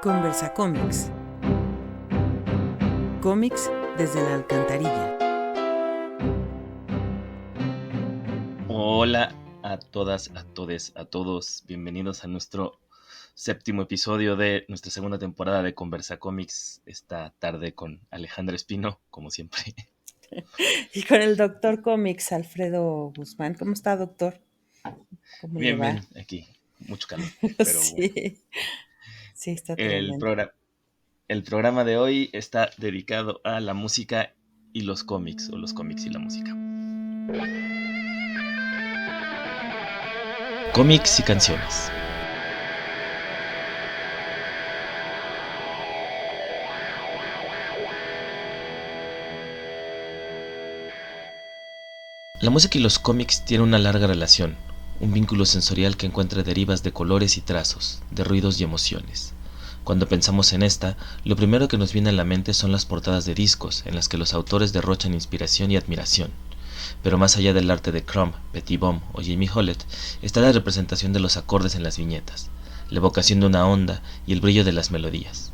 Conversa Cómics. Cómics desde la alcantarilla. Hola a todas, a todes, a todos. Bienvenidos a nuestro séptimo episodio de nuestra segunda temporada de Conversa Cómics. Esta tarde con Alejandra Espino, como siempre. Y con el doctor Cómics, Alfredo Guzmán. ¿Cómo está, doctor? ¿Cómo le Bien, va? bien, aquí. Mucho calor, pero bueno. Sí, sí, está El, tremendo. progra- el programa de hoy está dedicado a la música y los cómics, o los cómics y la música. Cómics y canciones. La música y los cómics tienen una larga relación, un vínculo sensorial que encuentra derivas de colores y trazos, de ruidos y emociones. Cuando pensamos en esta, lo primero que nos viene a la mente son las portadas de discos, en las que los autores derrochan inspiración y admiración. Pero más allá del arte de Crumb, Betty Boom o Jimmy Hollett, está la representación de los acordes en las viñetas, la evocación de una onda y el brillo de las melodías.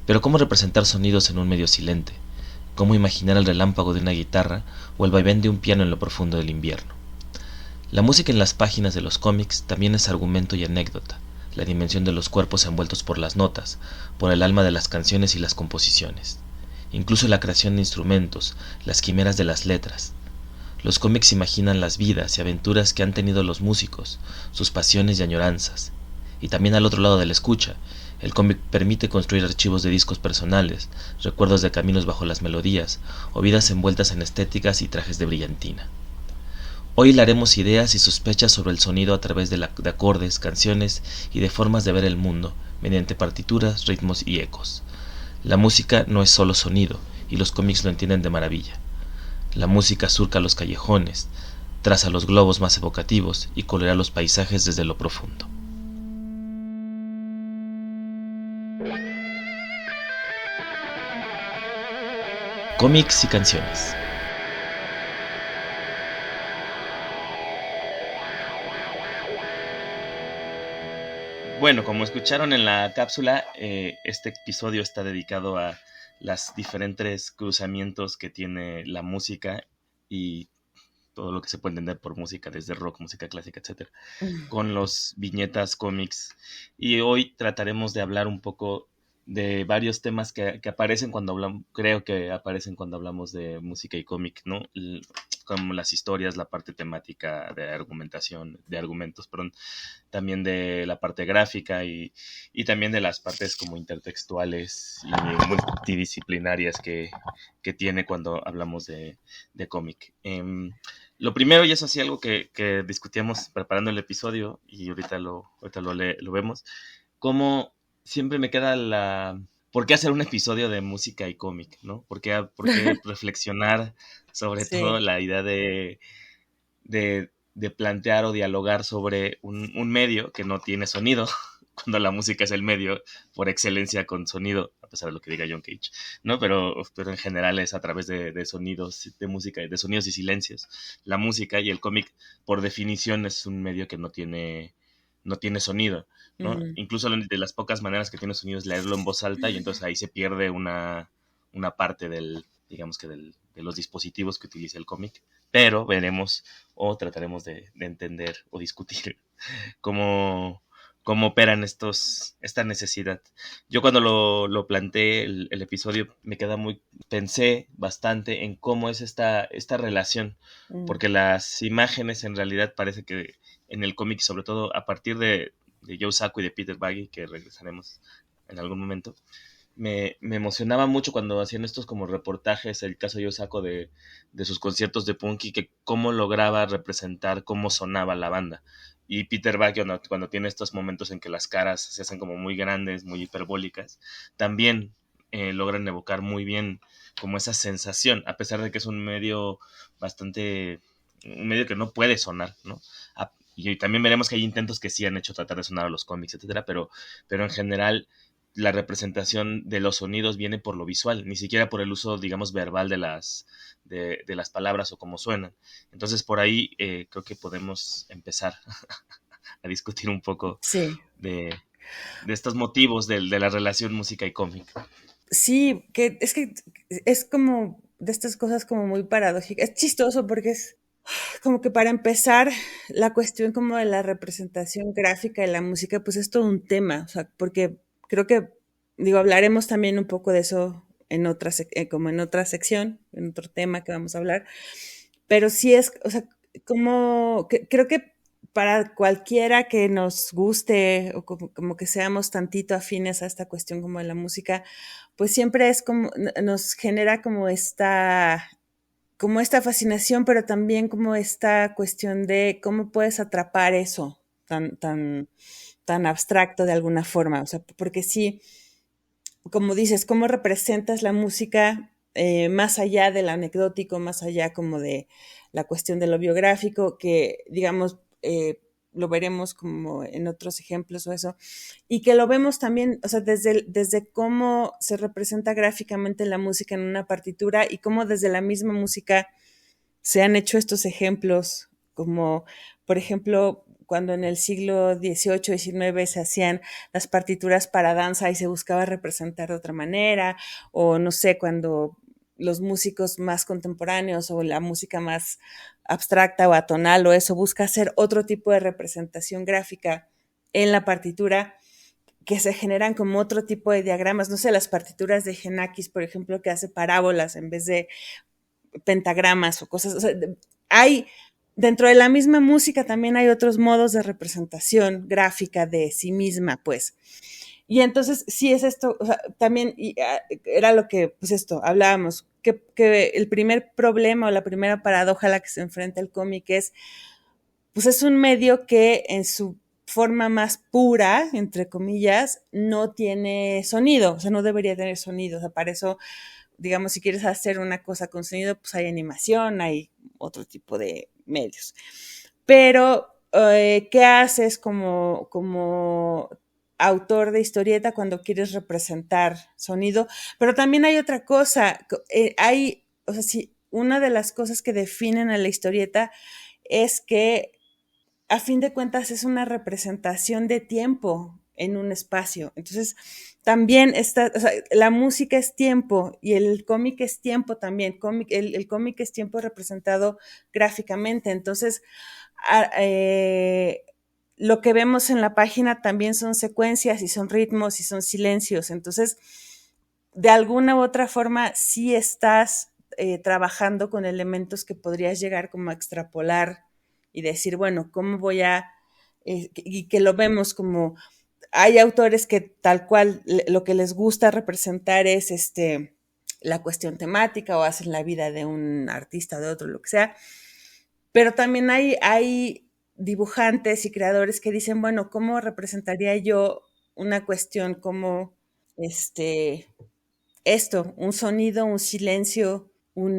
Pero ¿cómo representar sonidos en un medio silente? ¿Cómo imaginar el relámpago de una guitarra o el vaivén de un piano en lo profundo del invierno? La música en las páginas de los cómics también es argumento y anécdota, la dimensión de los cuerpos envueltos por las notas, por el alma de las canciones y las composiciones, incluso la creación de instrumentos, las quimeras de las letras. Los cómics imaginan las vidas y aventuras que han tenido los músicos, sus pasiones y añoranzas. Y también al otro lado de la escucha, el cómic permite construir archivos de discos personales, recuerdos de caminos bajo las melodías, o vidas envueltas en estéticas y trajes de brillantina. Hoy hilaremos ideas y sospechas sobre el sonido a través de acordes, canciones y de formas de ver el mundo, mediante partituras, ritmos y ecos. La música no es solo sonido, y los cómics lo entienden de maravilla. La música surca los callejones, traza los globos más evocativos y colorea los paisajes desde lo profundo. Cómics y canciones. Bueno, como escucharon en la cápsula, este episodio está dedicado a los diferentes cruzamientos que tiene la música y todo lo que se puede entender por música, desde rock, música clásica, etcétera, con los viñetas cómics. Y hoy trataremos de hablar un poco de varios temas que aparecen cuando hablamos, creo que aparecen cuando hablamos de música y cómic, ¿no? Como las historias, la parte temática de argumentación, de argumentos, perdón, también de la parte gráfica y también de las partes como intertextuales y multidisciplinarias que tiene cuando hablamos de cómic. Lo primero, y eso sí algo que discutíamos preparando el episodio, y ahorita lo vemos, como siempre me queda ¿por qué hacer un episodio de música y cómic, ¿no? ¿Por qué reflexionar sobre todo Sí, la idea de plantear o dialogar sobre un medio que no tiene sonido, cuando la música es el medio por excelencia con sonido, a pesar de lo que diga John Cage, ¿no? Pero en general es a través de sonidos, de música, de sonidos y silencios. La música y el cómic, por definición, es un medio que no tiene sonido, ¿no? ujú, Incluso de las pocas maneras que tiene sonido es leerlo en voz alta y entonces ahí se pierde una parte digamos que de los dispositivos que utiliza el cómic, pero veremos o trataremos de entender o discutir cómo, cómo operan esta necesidad. Yo cuando lo planteé el episodio pensé bastante en cómo es esta relación, mm, porque las imágenes en realidad parece que en el cómic, sobre todo a partir de Joe Sacco y de Peter Baggy, que regresaremos en algún momento, me emocionaba mucho cuando hacían estos como reportajes, el caso yo saco de sus conciertos de punk y que cómo lograba representar cómo sonaba la banda. Y Peter Buck, cuando tiene estos momentos en que las caras se hacen como muy grandes, muy hiperbólicas, también logran evocar muy bien como esa sensación, a pesar de que es un medio que no puede sonar, ¿no? Y también veremos que hay intentos que sí han hecho tratar de sonar a los cómics, etcétera, pero en general la representación de los sonidos viene por lo visual, ni siquiera por el uso, digamos, verbal de las palabras o cómo suenan. Entonces, por ahí creo que podemos empezar a discutir un poco sí. de, de estos motivos de la relación música y cómic. Sí, que es como de estas cosas como muy paradójicas. Es chistoso porque es como que para empezar, la cuestión como de la representación gráfica de la música, pues es todo un tema, o sea, porque creo que, digo, hablaremos también un poco de eso en otra, como en otra sección, en otro tema que vamos a hablar, pero sí es, o sea, como, creo que para cualquiera que nos guste o como que seamos tantito afines a esta cuestión como de la música, pues siempre es como, nos genera como esta fascinación, pero también como esta cuestión de cómo puedes atrapar eso tan abstracto de alguna forma. O sea, porque sí, como dices, cómo representas la música más allá del anecdótico, más allá como de la cuestión de lo biográfico, que digamos, lo veremos como en otros ejemplos o eso, y que lo vemos también, o sea, desde cómo se representa gráficamente la música en una partitura y cómo desde la misma música se han hecho estos ejemplos, como por ejemplo cuando en el siglo XVIII, XIX se hacían las partituras para danza y se buscaba representar de otra manera, o no sé, cuando los músicos más contemporáneos o la música más abstracta o atonal o eso busca hacer otro tipo de representación gráfica en la partitura que se generan como otro tipo de diagramas, no sé, las partituras de Xenakis, por ejemplo, que hace parábolas en vez de pentagramas o cosas. O sea, hay, dentro de la misma música también hay otros modos de representación gráfica de sí misma, pues. Y entonces, sí es esto, o sea, también era lo que, pues esto, hablábamos, que el primer problema o la primera paradoja a la que se enfrenta el cómic es, pues es un medio que en su forma más pura, entre comillas, no tiene sonido, o sea, no debería tener sonido, o sea, para eso digamos, si quieres hacer una cosa con sonido, pues hay animación, hay otro tipo de medios. Pero, ¿qué haces como autor de historieta cuando quieres representar sonido? Pero también hay otra cosa, o sea, si una de las cosas que definen a la historieta es que a fin de cuentas es una representación de tiempo en un espacio. Entonces, también está, o sea, la música es tiempo y el cómic es tiempo también. El cómic es tiempo representado gráficamente. Entonces, a, lo que vemos en la página también son secuencias y son ritmos y son silencios. Entonces, de alguna u otra forma, sí estás trabajando con elementos que podrías llegar como a extrapolar y decir, bueno, ¿cómo voy a...? Y que lo vemos como... Hay autores que tal cual lo que les gusta representar es la cuestión temática o hacen la vida de un artista, de otro, lo que sea. Pero también hay dibujantes y creadores que dicen, bueno, ¿cómo representaría yo una cuestión como esto, un sonido, un silencio, un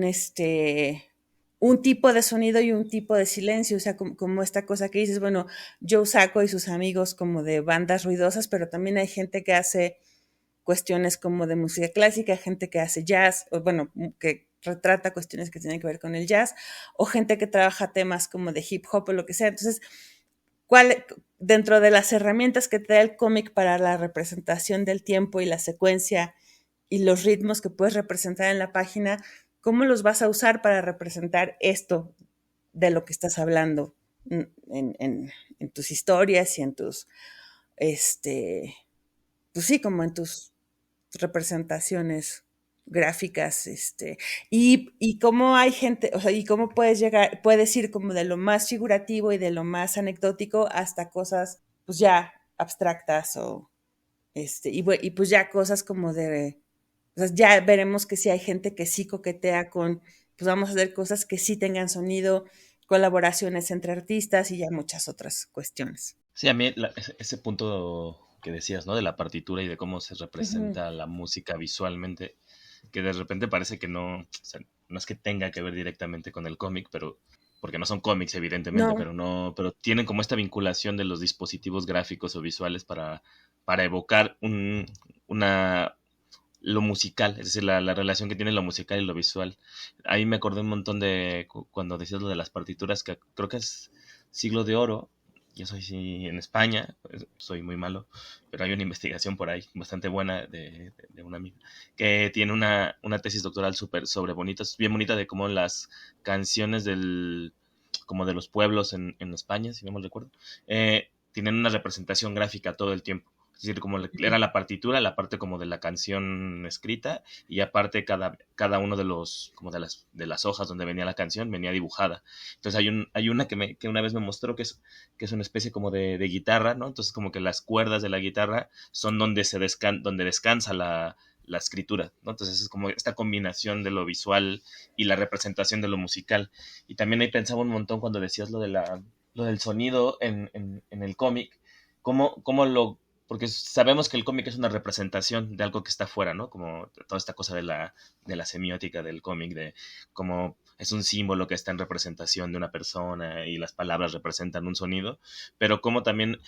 tipo de sonido y un tipo de silencio, o sea, como esta cosa que dices, bueno, Joe Sacco y sus amigos como de bandas ruidosas, pero también hay gente que hace cuestiones como de música clásica, gente que hace jazz, o bueno, que retrata cuestiones que tienen que ver con el jazz, o gente que trabaja temas como de hip hop o lo que sea. Entonces, ¿cuál, dentro de las herramientas que te da el cómic para la representación del tiempo y la secuencia y los ritmos que puedes representar en la página, cómo los vas a usar para representar esto de lo que estás hablando en tus historias y en tus, pues sí, como en tus representaciones gráficas, y cómo hay gente, o sea, y cómo puedes ir como de lo más figurativo y de lo más anecdótico hasta cosas, pues ya abstractas o, y pues ya cosas como de, o sea, ya veremos que sí hay gente que sí coquetea con, pues vamos a hacer cosas que sí tengan sonido, colaboraciones entre artistas y ya muchas otras cuestiones. Sí, a mí ese punto que decías, ¿no? De la partitura y de cómo se Ujú. representa la música visualmente, que de repente parece que no, o sea, no es que tenga que ver directamente con el cómic, pero porque no son cómics evidentemente, No, pero no, pero tienen como esta vinculación de los dispositivos gráficos o visuales para evocar una lo musical, es decir, la relación que tiene lo musical y lo visual. Ahí me acordé un montón de cuando decías lo de las partituras, que creo que es Siglo de Oro, yo soy sí, en España, pues, soy muy malo, pero hay una investigación por ahí bastante buena de una amiga que tiene una tesis doctoral súper sobre bonitas, bien bonita de cómo las canciones como de los pueblos en España, si no mal recuerdo, tienen una representación gráfica todo el tiempo. Es decir, como era la partitura, la parte como de la canción escrita, y aparte cada uno de los, como de las hojas donde venía la canción, venía dibujada. Entonces hay una que una vez me mostró que es una especie como de guitarra, ¿no? Entonces como que las cuerdas de la guitarra son donde descansa la escritura, ¿no? Entonces es como esta combinación de lo visual y la representación de lo musical. Y también ahí pensaba un montón cuando decías lo del sonido en el cómic, porque sabemos que el cómic es una representación de algo que está afuera, ¿no? Como toda esta cosa de la semiótica del cómic, de cómo es un símbolo que está en representación de una persona y las palabras representan un sonido, pero como también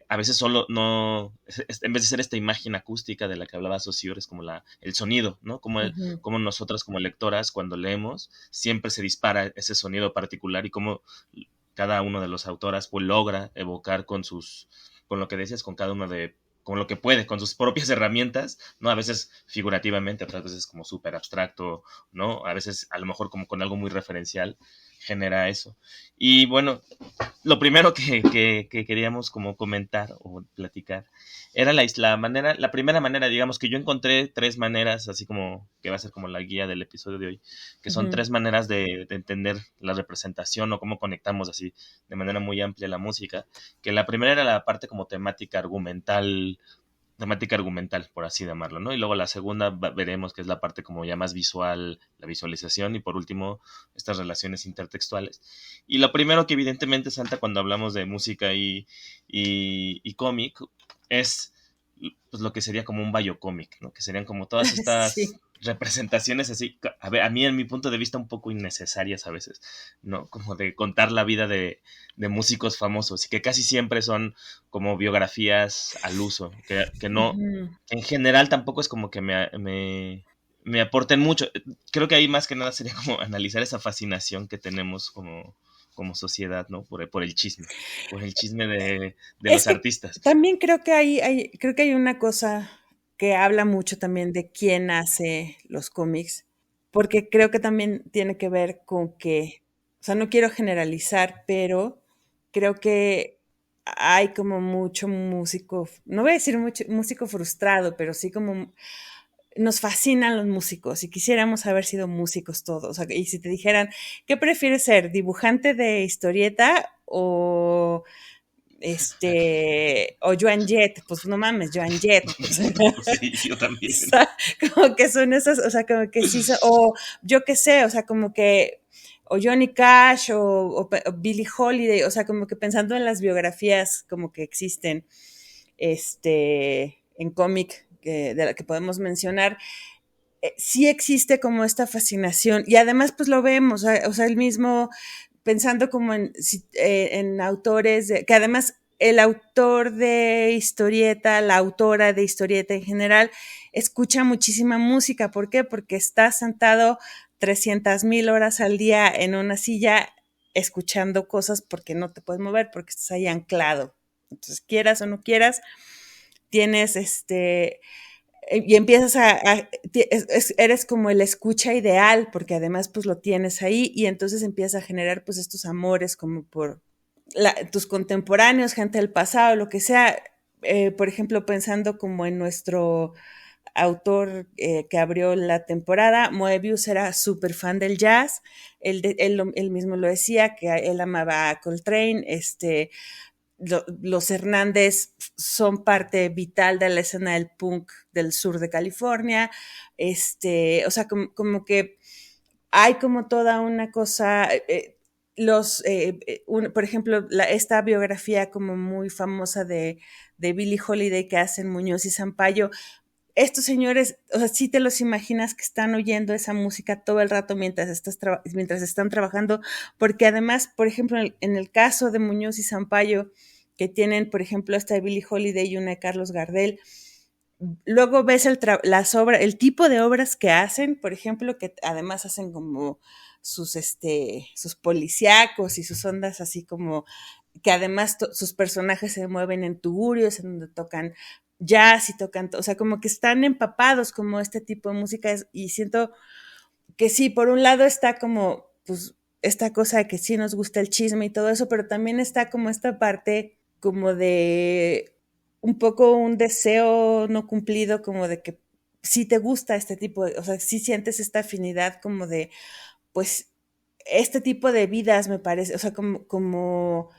a veces solo no, en vez de ser esta imagen acústica de la que hablaba Saussure, es como el sonido, ¿no? Ujú. Como nosotras como lectoras cuando leemos siempre se dispara ese sonido particular y cómo cada uno de los autoras pues logra evocar con lo que decías, con lo que puede, con sus propias herramientas, ¿no? A veces figurativamente, otras veces como súper abstracto, ¿no? A veces a lo mejor como con algo muy referencial genera eso. Y bueno, lo primero que queríamos como comentar o platicar era la primera manera, digamos que yo encontré tres maneras, así como que va a ser como la guía del episodio de hoy, que son Ujú. tres maneras de entender la representación o cómo conectamos así de manera muy amplia la música, que la primera era la parte como temática argumental, por así llamarlo, ¿no? Y luego la segunda veremos que es la parte como ya más visual, la visualización, y por último, estas relaciones intertextuales. Y lo primero que evidentemente salta cuando hablamos de música y cómic es pues lo que sería como un biocómic, ¿no? Que serían como todas estas Sí. representaciones así, a ver, a mí en mi punto de vista un poco innecesarias a veces, ¿no? Como de contar la vida de músicos famosos y que casi siempre son como biografías al uso, que no, Ujú. en general tampoco es como que me aporten mucho. Creo que ahí más que nada sería como analizar esa fascinación que tenemos como sociedad, ¿no? Por el chisme de Es los que artistas. también creo que creo que hay una cosa que habla mucho también de quién hace los cómics, porque creo que también tiene que ver con que, o sea, no quiero generalizar, pero creo que hay como mucho músico, no voy a decir mucho músico frustrado, pero sí como nos fascinan los músicos y quisiéramos haber sido músicos todos. O sea, y si te dijeran, ¿qué prefieres ser? ¿Dibujante de historieta o Joan Jett? Pues no mames, Joan Jett. O sea, Sí, yo también. como que son esas, o sea, como que sí, o yo qué sé, o sea, como que, o Johnny Cash o Billie Holiday, o sea, como que pensando en las biografías como que existen en cómic de la que podemos mencionar, sí existe como esta fascinación y además pues lo vemos, o sea, el mismo pensando como en autores, que además el autor de historieta, la autora de historieta en general, escucha muchísima música. ¿Por qué? Porque está sentado 300,000 horas al día en una silla escuchando cosas porque no te puedes mover, porque estás ahí anclado. Entonces, quieras o no quieras, tienes y empiezas eres como el escucha ideal, porque además pues lo tienes ahí y entonces empiezas a generar pues estos amores como por tus contemporáneos, gente del pasado, lo que sea. Por ejemplo, pensando como en nuestro autor que abrió la temporada, Moebius era súper fan del jazz, él mismo lo decía, que él amaba a Coltrane, los Hernández son parte vital de la escena del punk del sur de California, o sea, como que hay como toda una cosa, por ejemplo, esta biografía como muy famosa de Billie Holiday que hacen Muñoz y Zampayo, estos señores, o sea, sí te los imaginas que están oyendo esa música todo el rato mientras están trabajando, porque además, por ejemplo, en el caso de Muñoz y Zampayo, que tienen, por ejemplo, esta de Billie Holiday y una de Carlos Gardel, luego ves el tipo de obras que hacen, por ejemplo, que además hacen como sus policíacos y sus ondas así como que además sus personajes se mueven en tugurios, en donde tocan jazz y tocan, o sea, como que están empapados como este tipo de música y siento que sí, por un lado está como, pues, esta cosa de que sí nos gusta el chisme y todo eso, pero también está como esta parte como de un poco un deseo no cumplido, como de que sí te gusta este tipo de, o sea, sí sientes esta afinidad como de, pues, este tipo de vidas me parece, o sea, como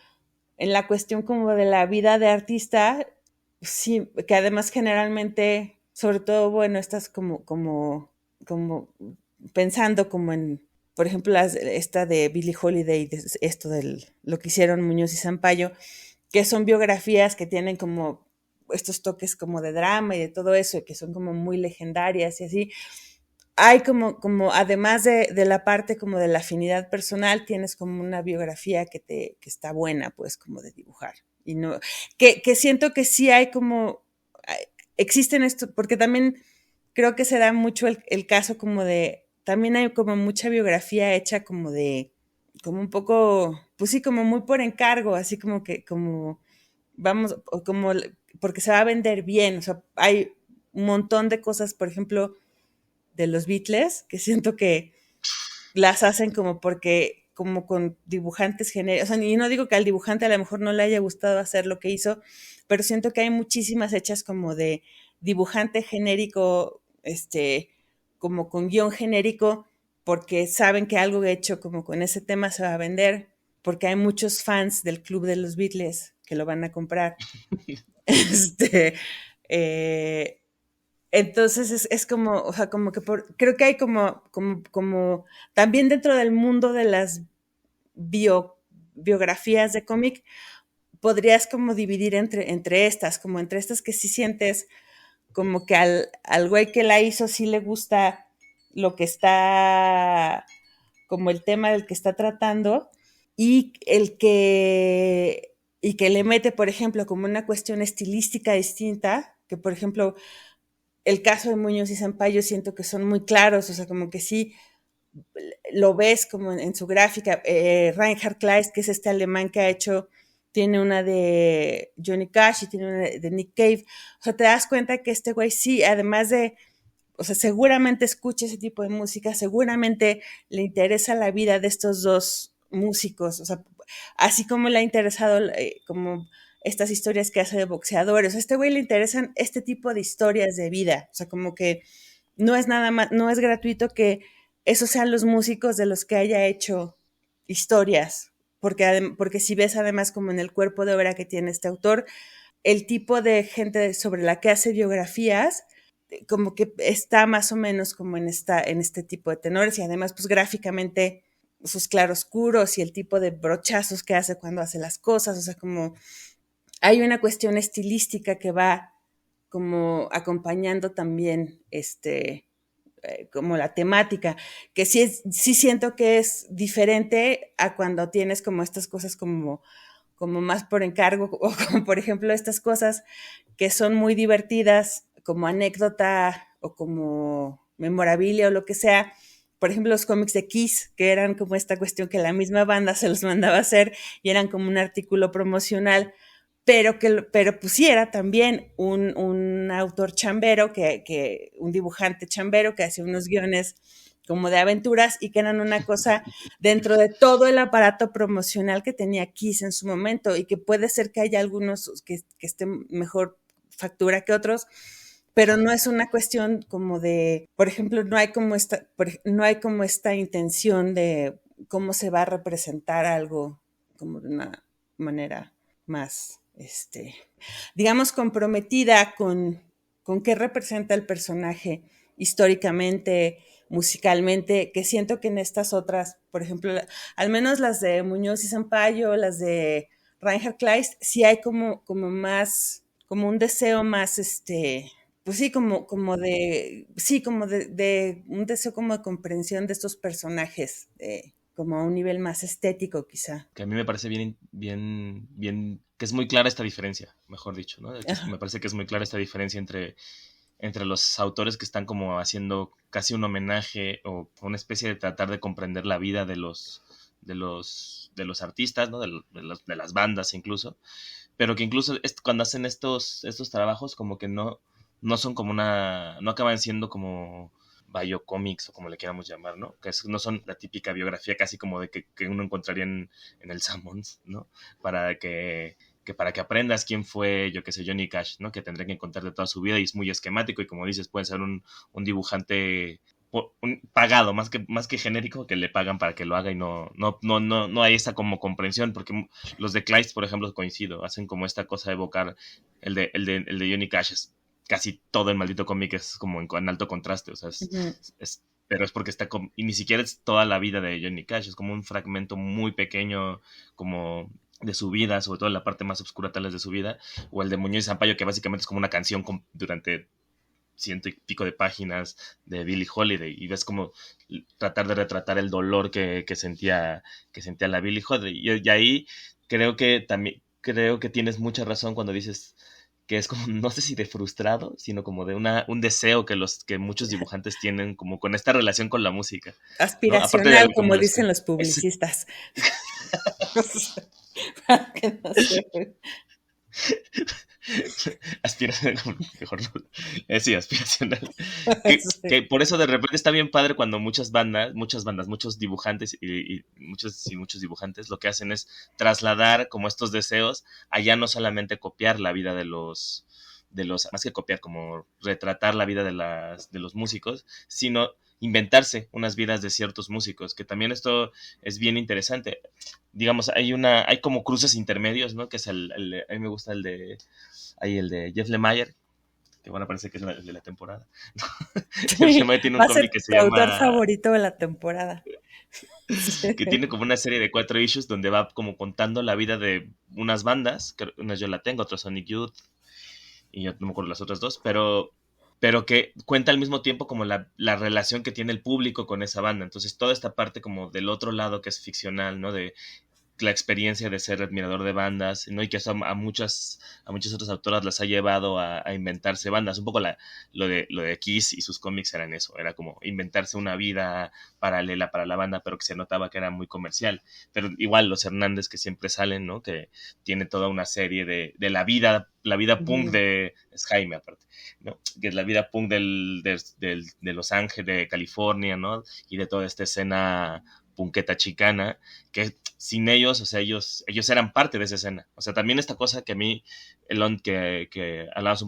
en la cuestión como de la vida de artista, sí, que además generalmente, sobre todo, bueno, estás como pensando como en, por ejemplo, esta de Billie Holiday, esto de lo que hicieron Muñoz y Zampayo, que son biografías que tienen como estos toques como de drama y de todo eso, y que son como muy legendarias y así. Hay como además de la parte como de la afinidad personal, tienes como una biografía que está buena, pues, como de dibujar. Y no, que siento que sí hay como, existen esto, porque también creo que se da mucho el caso como de, también hay como mucha biografía hecha como de, como un poco, pues sí, como muy por encargo, así como que, como, vamos, como, porque se va a vender bien, o sea, hay un montón de cosas, por ejemplo, de los Beatles, que siento que las hacen como porque, como con dibujantes genéricos, o sea, y no digo que al dibujante a lo mejor no le haya gustado hacer lo que hizo, pero siento que hay muchísimas hechas como de dibujante genérico, como con guión genérico, porque saben que algo hecho como con ese tema se va a vender, porque hay muchos fans del club de los Beatles que lo van a comprar. este, eh, entonces es como, o sea, como que creo que hay como, también dentro del mundo de las biografías de cómic, podrías como dividir entre estas, como entre estas que sí sientes como que al güey que la hizo sí le gusta lo que está, como el tema del que está tratando, y que le mete, por ejemplo, como una cuestión estilística distinta, que por ejemplo, el caso de Muñoz y Zampayo siento que son muy claros, o sea, como que sí lo ves como en su gráfica. Reinhard Kleist, que es este alemán que ha hecho, tiene una de Johnny Cash y tiene una de Nick Cave. O sea, te das cuenta que este güey sí, además de, o sea, seguramente escucha ese tipo de música, seguramente le interesa la vida de estos dos músicos, o sea, así como le ha interesado como estas historias que hace de boxeadores. A este güey le interesan este tipo de historias de vida, o sea, como que no es nada más, no es gratuito que esos sean los músicos de los que haya hecho historias, porque si ves además como en el cuerpo de obra que tiene este autor, el tipo de gente sobre la que hace biografías, como que está más o menos como en este tipo de tenores, y además pues gráficamente sus claroscuros y el tipo de brochazos que hace cuando hace las cosas, o sea, como hay una cuestión estilística que va como acompañando también como la temática, que sí siento que es diferente a cuando tienes como estas cosas como más por encargo, o como por ejemplo estas cosas que son muy divertidas como anécdota o como memorabilia o lo que sea. Por ejemplo, los cómics de Kiss, que eran como esta cuestión que la misma banda se los mandaba a hacer y eran como un artículo promocional, pero pues sí era también un autor chambero, un dibujante chambero que hacía unos guiones como de aventuras y que eran una cosa dentro de todo el aparato promocional que tenía Kiss en su momento, y que puede ser que haya algunos que estén mejor factura que otros, pero no es una cuestión como de, por ejemplo, no hay como esta intención de cómo se va a representar algo como de una manera más, digamos, comprometida con qué representa el personaje históricamente, musicalmente, que siento que en estas otras, por ejemplo, al menos las de Muñoz y Zampayo, las de Reinhard Kleist, sí hay como más, como un deseo más, pues sí, como de un deseo como de comprensión de estos personajes, como a un nivel más estético quizá. Que a mí me parece bien, que es muy clara esta diferencia, mejor dicho, ¿no? Me Ajá. parece que es muy clara esta diferencia entre los autores que están como haciendo casi un homenaje o una especie de tratar de comprender la vida de los los artistas, ¿no? De las bandas incluso, pero que incluso cuando hacen estos trabajos como que no son como no acaban siendo como biocomics o como le queramos llamar, ¿no? No son la típica biografía casi como de que uno encontraría en el Sammons, ¿no? Para para que aprendas quién fue, yo qué sé, Johnny Cash, ¿no? Que tendría que contar de toda su vida y es muy esquemático y como dices, puede ser un dibujante pagado, más que genérico, que le pagan para que lo haga y no hay esa como comprensión, porque los de Kleist, por ejemplo, coincido, hacen como esta cosa de evocar el de Johnny Cash, es casi todo el maldito cómic es como en alto contraste, o sea, Ujú. pero es porque y ni siquiera es toda la vida de Johnny Cash, es como un fragmento muy pequeño, como de su vida, sobre todo en la parte más oscura tal vez de su vida, o el de Muñoz y Zampayo, que básicamente es como una canción durante ciento y pico de páginas de Billie Holiday y ves como tratar de retratar el dolor que sentía la Billie Holiday y ahí creo que tienes mucha razón cuando dices que es como, no sé si de frustrado, sino como de un deseo que muchos dibujantes tienen como con esta relación con la música, ¿no? Aparte Aspiracional, de como como dicen los publicistas. Para que no se- aspiracional, mejor no. Sí, aspiracional. Que por eso de repente está bien padre cuando muchos dibujantes y muchos dibujantes lo que hacen es trasladar como estos deseos a ya no solamente copiar la vida más que copiar, como retratar la vida de los músicos, sino inventarse unas vidas de ciertos músicos, que también esto es bien interesante. Digamos, hay como cruces intermedios, ¿no? Que es a mí me gusta el de Jeff Lemire, que bueno, parece que es el de la temporada. Jeff Sí, Lemire tiene va un a ser cómic que se tu autor llama, favorito de la temporada. Sí. que tiene como una serie de 4 issues donde va como contando la vida de unas bandas, que unas yo la tengo, otras Sonic Youth, y yo no me acuerdo las otras dos, pero que cuenta al mismo tiempo como la relación que tiene el público con esa banda. Entonces toda esta parte como del otro lado que es ficcional, ¿no? De la experiencia de ser admirador de bandas, ¿no? Y que eso a muchas otras autoras las ha llevado a inventarse bandas. Un poco lo de Kiss y sus cómics eran eso, era como inventarse una vida paralela para la banda, pero que se notaba que era muy comercial. Pero igual los Hernández que siempre salen, ¿no? Que tiene toda una serie de la vida punk Ujú. es Jaime aparte, ¿no? Que es la vida punk de Los Ángeles, de California, ¿no? Y de toda esta escena punqueta chicana, que sin ellos, o sea, ellos eran parte de esa escena. O sea, también esta cosa que a mí, Elon, que hablabas,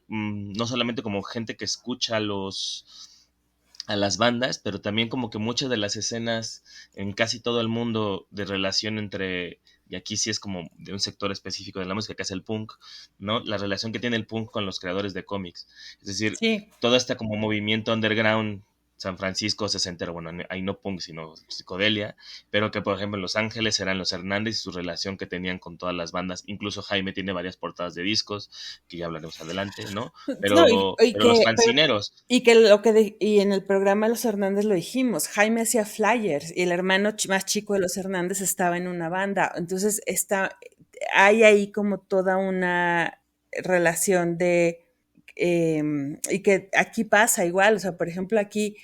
no solamente como gente que escucha a las bandas, pero también como que muchas de las escenas en casi todo el mundo de relación entre, y aquí sí es como de un sector específico de la música, que es el punk, ¿no? La relación que tiene el punk con los creadores de cómics. Es decir, Sí, todo este como movimiento underground San Francisco sesentero, bueno, ahí no punk, sino psicodelia, pero que por ejemplo en Los Ángeles eran los Hernández y su relación que tenían con todas las bandas, incluso Jaime tiene varias portadas de discos, que ya hablaremos adelante, ¿no? no, Pero los fanzineros, y en el programa de los Hernández lo dijimos, Jaime hacía flyers y el hermano más chico de los Hernández estaba en una banda, entonces hay ahí como toda una relación y que aquí pasa igual, o sea, por ejemplo, aquí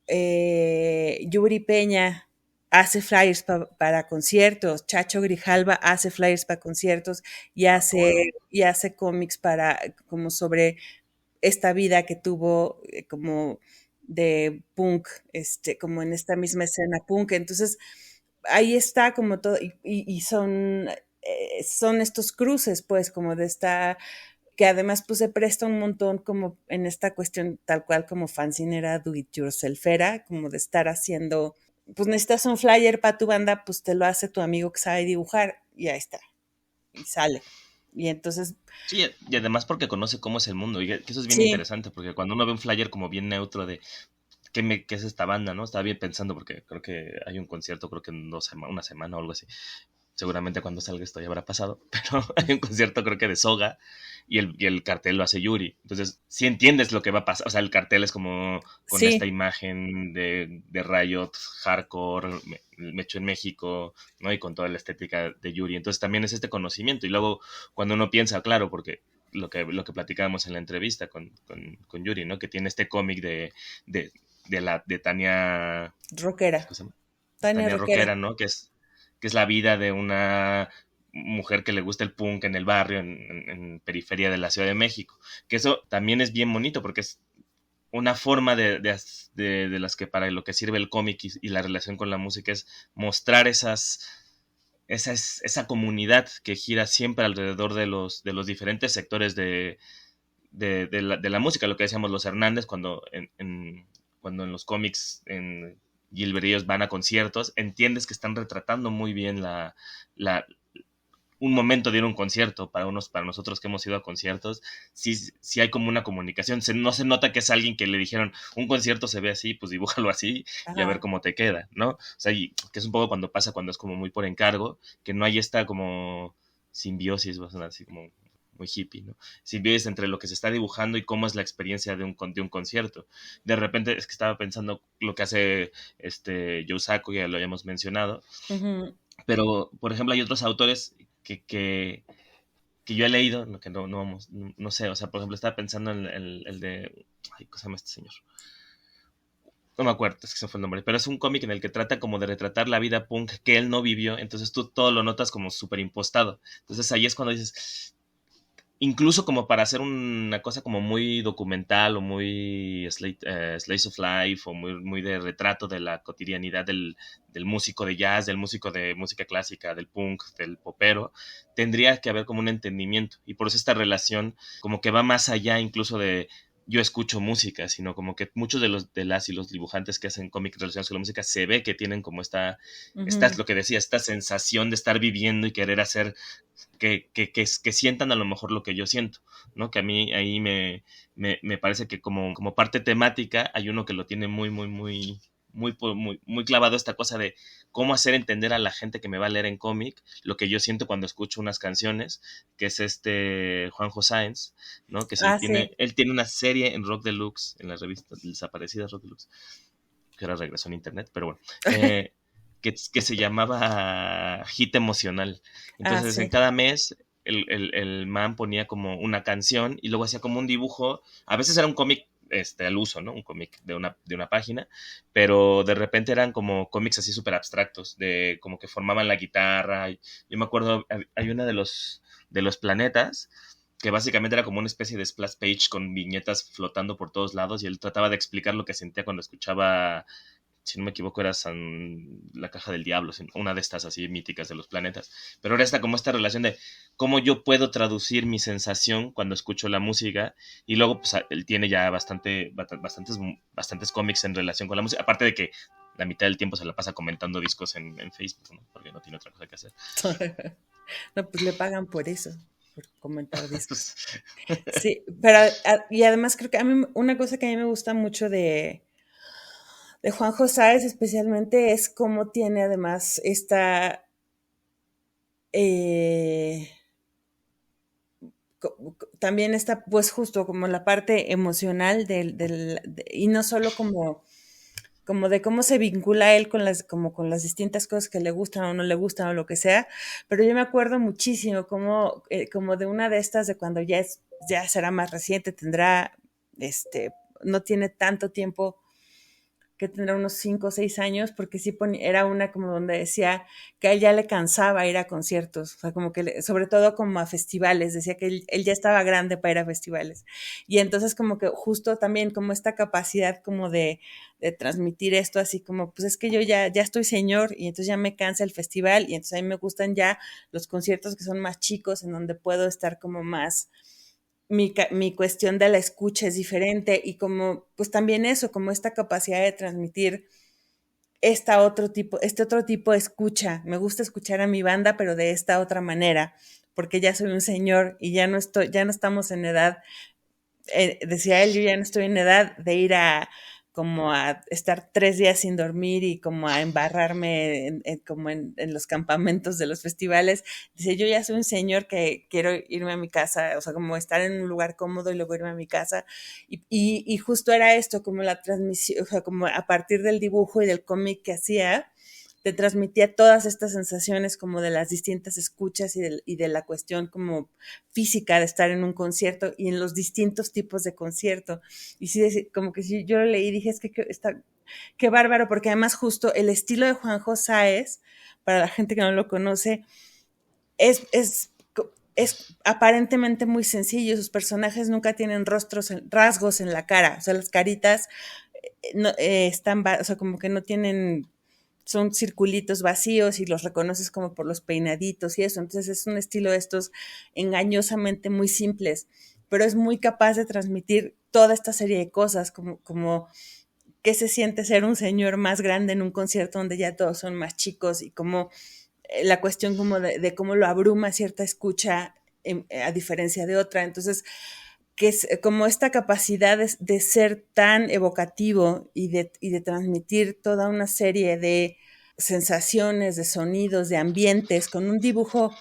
Yuri Peña hace flyers para conciertos, Chacho Grijalva hace flyers para conciertos órale, y hace cómics como sobre esta vida que tuvo como de punk, como en esta misma escena punk. Entonces, ahí está como todo, y son estos cruces, pues, como de esta que además pues se presta un montón como en esta cuestión tal cual como fancinera do it yourselfera, como de estar haciendo, pues necesitas un flyer para tu banda, pues te lo hace tu amigo que sabe dibujar y ahí está, y sale. Y entonces, sí, y además porque conoce cómo es el mundo, y que eso es bien sí, interesante, porque cuando uno ve un flyer como bien neutro de qué es esta banda, ¿no? Estaba bien pensando porque creo que hay un concierto, creo que en una semana o algo así. Seguramente cuando salga esto ya habrá pasado, pero hay un concierto creo que de Soga y el cartel lo hace Yuri. Entonces, si entiendes lo que va a pasar, o sea, el cartel es como con esta sí, imagen de Riot, hardcore, hecho en México, ¿no? Y con toda la estética de Yuri. Entonces también es este conocimiento. Y luego cuando uno piensa, claro, porque lo que platicábamos en la entrevista con Yuri, ¿no? Que tiene este cómic de Tania, rockera, ¿cómo se llama? Tania Tania Rockera. Rockera, ¿no? Que que es la vida de una mujer que le gusta el punk en el barrio, en periferia de la Ciudad de México. Que eso también es bien bonito porque es una forma de las que para lo que sirve el cómic y la relación con la música es mostrar esa comunidad que gira siempre alrededor de los diferentes sectores de la música, lo que decíamos los Hernández cuando en los cómics en Gilbert ellos van a conciertos, entiendes que están retratando muy bien la, un momento de ir a un concierto para nosotros que hemos ido a conciertos, sí hay como una comunicación, no se nota que es alguien que le dijeron, un concierto se ve así, pues dibújalo así y a ver Ajá. cómo te queda, ¿no? O sea, que es un poco cuando es como muy por encargo, que no hay esta como simbiosis, así como muy hippie, ¿no? Simbiosis entre lo que se está dibujando y cómo es la experiencia de un concierto. De repente, es que estaba pensando lo que hace Joe Sacco, ya lo habíamos mencionado, Ujú. pero, por ejemplo, hay otros autores que, que, que yo he leído, que no vamos, no sé, o sea, por ejemplo, estaba pensando en el de, ay, ¿cómo se llama este señor? No me acuerdo, es que se fue el nombre, pero es un cómic en el que trata como de retratar la vida punk que él no vivió, entonces tú todo lo notas como súper impostado. Entonces ahí es cuando dices, incluso como para hacer una cosa como muy documental o muy slice of life o muy de retrato de la cotidianidad del músico de jazz, del músico de música clásica, del punk, del popero, tendría que haber como un entendimiento y por eso esta relación como que va más allá incluso de yo escucho música, sino como que muchos de las y los dibujantes que hacen cómics relacionados con la música se ve que tienen como esta es Ujú. lo que decía, esta sensación de estar viviendo y querer hacer que sientan a lo mejor lo que yo siento, ¿no? Que a mí ahí me parece que como parte temática hay uno que lo tiene muy clavado esta cosa de cómo hacer entender a la gente que me va a leer en cómic lo que yo siento cuando escucho unas canciones, que es Juanjo Sáenz, ¿no? Ah, sí. Él tiene una serie en Rock Deluxe, en la revista desaparecida Rock Deluxe, que ahora regresó en internet, pero bueno, que se llamaba Hit Emocional. Ah, Entonces, en sí. cada mes, el man ponía como una canción y luego hacía como un dibujo. A veces era un cómic al uso, ¿no? Un cómic de una página, pero de repente eran como cómics así súper abstractos, de como que formaban la guitarra. Yo me acuerdo, hay una de los planetas que básicamente era como una especie de splash page con viñetas flotando por todos lados y él trataba de explicar lo que sentía cuando escuchaba, si no me equivoco, era la caja del diablo, una de estas así míticas de los planetas. Pero ahora está como esta relación de cómo yo puedo traducir mi sensación cuando escucho la música y luego pues él tiene ya bastantes cómics en relación con la música, aparte de que la mitad del tiempo se la pasa comentando discos en Facebook, ¿no? Porque no tiene otra cosa que hacer. No, pues le pagan por eso, por comentar discos. Sí, pero y además creo que a mí una cosa que a mí me gusta mucho de Juanjo Sáez especialmente es cómo tiene además esta eh, también está pues justo como la parte emocional y no solo como de cómo se vincula él con como con las distintas cosas que le gustan o no le gustan o lo que sea, pero yo me acuerdo muchísimo como de una de estas de cuando ya será más reciente, este, no tiene tanto tiempo que tendrá unos 5 o 6 años, porque sí era una como donde decía que a él ya le cansaba ir a conciertos, o sea, como que sobre todo como a festivales, decía que él ya estaba grande para ir a festivales. Y entonces como que justo también como esta capacidad como de transmitir esto así como, pues es que yo ya estoy señor y entonces ya me cansa el festival y entonces a mí me gustan ya los conciertos que son más chicos, en donde puedo estar como más mi cuestión de la escucha es diferente y como, pues también eso, como esta capacidad de transmitir este otro tipo de escucha. Me gusta escuchar a mi banda, pero de esta otra manera, porque ya soy un señor y ya no estamos en edad, decía él, yo ya no estoy en edad de ir como a estar 3 días sin dormir y como a embarrarme como en los campamentos de los festivales. Dice, yo ya soy un señor que quiero irme a mi casa, o sea, como estar en un lugar cómodo y luego irme a mi casa. Y justo era esto, como la transmisión, o sea, como a partir del dibujo y del cómic que hacía, te transmitía todas estas sensaciones como de las distintas escuchas y de la cuestión como física de estar en un concierto y en los distintos tipos de concierto. Y sí, como que sí, yo lo leí y dije, es que está, Qué bárbaro, porque además justo el estilo de Juanjo Sáez, para la gente que no lo conoce, es, es, es aparentemente muy sencillo. Sus personajes nunca tienen rasgos en la cara. O sea, las caritas no, están, o sea, como que no tienen, son circulitos vacíos y los reconoces como por los peinaditos y eso. Entonces es un estilo de estos engañosamente muy simples, pero es muy capaz de transmitir toda esta serie de cosas, como qué se siente ser un señor más grande en un concierto donde ya todos son más chicos y como la cuestión como de cómo lo abruma cierta escucha a diferencia de otra. Entonces, que es como esta capacidad de ser tan evocativo y de transmitir toda una serie de sensaciones, de sonidos, de ambientes, con un dibujo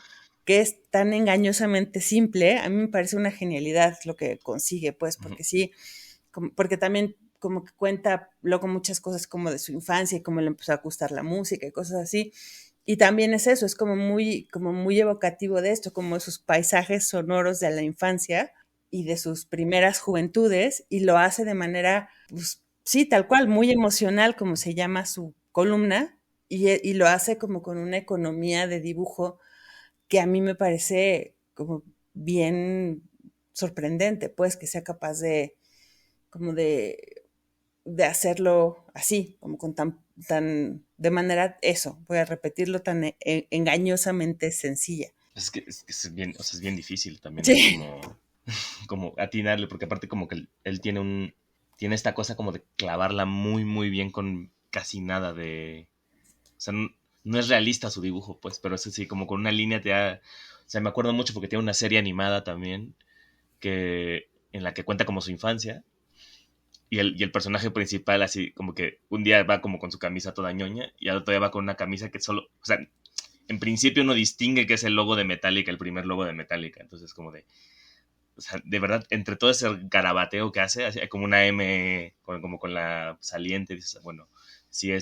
que es tan engañosamente simple, a mí me parece una genialidad lo que consigue, pues, porque sí, porque también como que cuenta luego muchas cosas como de su infancia y cómo le empezó a gustar la música y cosas así. Y también es eso, es como muy evocativo de esto, como sus paisajes sonoros de la infancia y de sus primeras juventudes, y lo hace de manera, pues sí, tal cual, muy emocional, como se llama su columna, y lo hace como con una economía de dibujo que a mí me parece como bien sorprendente, pues, que sea capaz de, como de hacerlo así, como con de manera, eso, voy a repetirlo, tan engañosamente sencilla. Es bien, o sea, es bien difícil también ahí Sí. como atinarle, porque aparte como que él tiene esta cosa como de clavarla muy, muy bien con casi nada de, o sea, no es realista su dibujo, pues, pero eso sí, como con una línea o sea, me acuerdo mucho porque tiene una serie animada también, en la que cuenta como su infancia, y el personaje principal así como que un día va como con su camisa toda ñoña y al otro día va con una camisa que solo, o sea, en principio uno distingue que es el logo de Metallica, el primer logo de Metallica, entonces como de, o sea, de verdad, entre todo ese garabateo que hace, así, como una M como con la saliente, dices, bueno, sí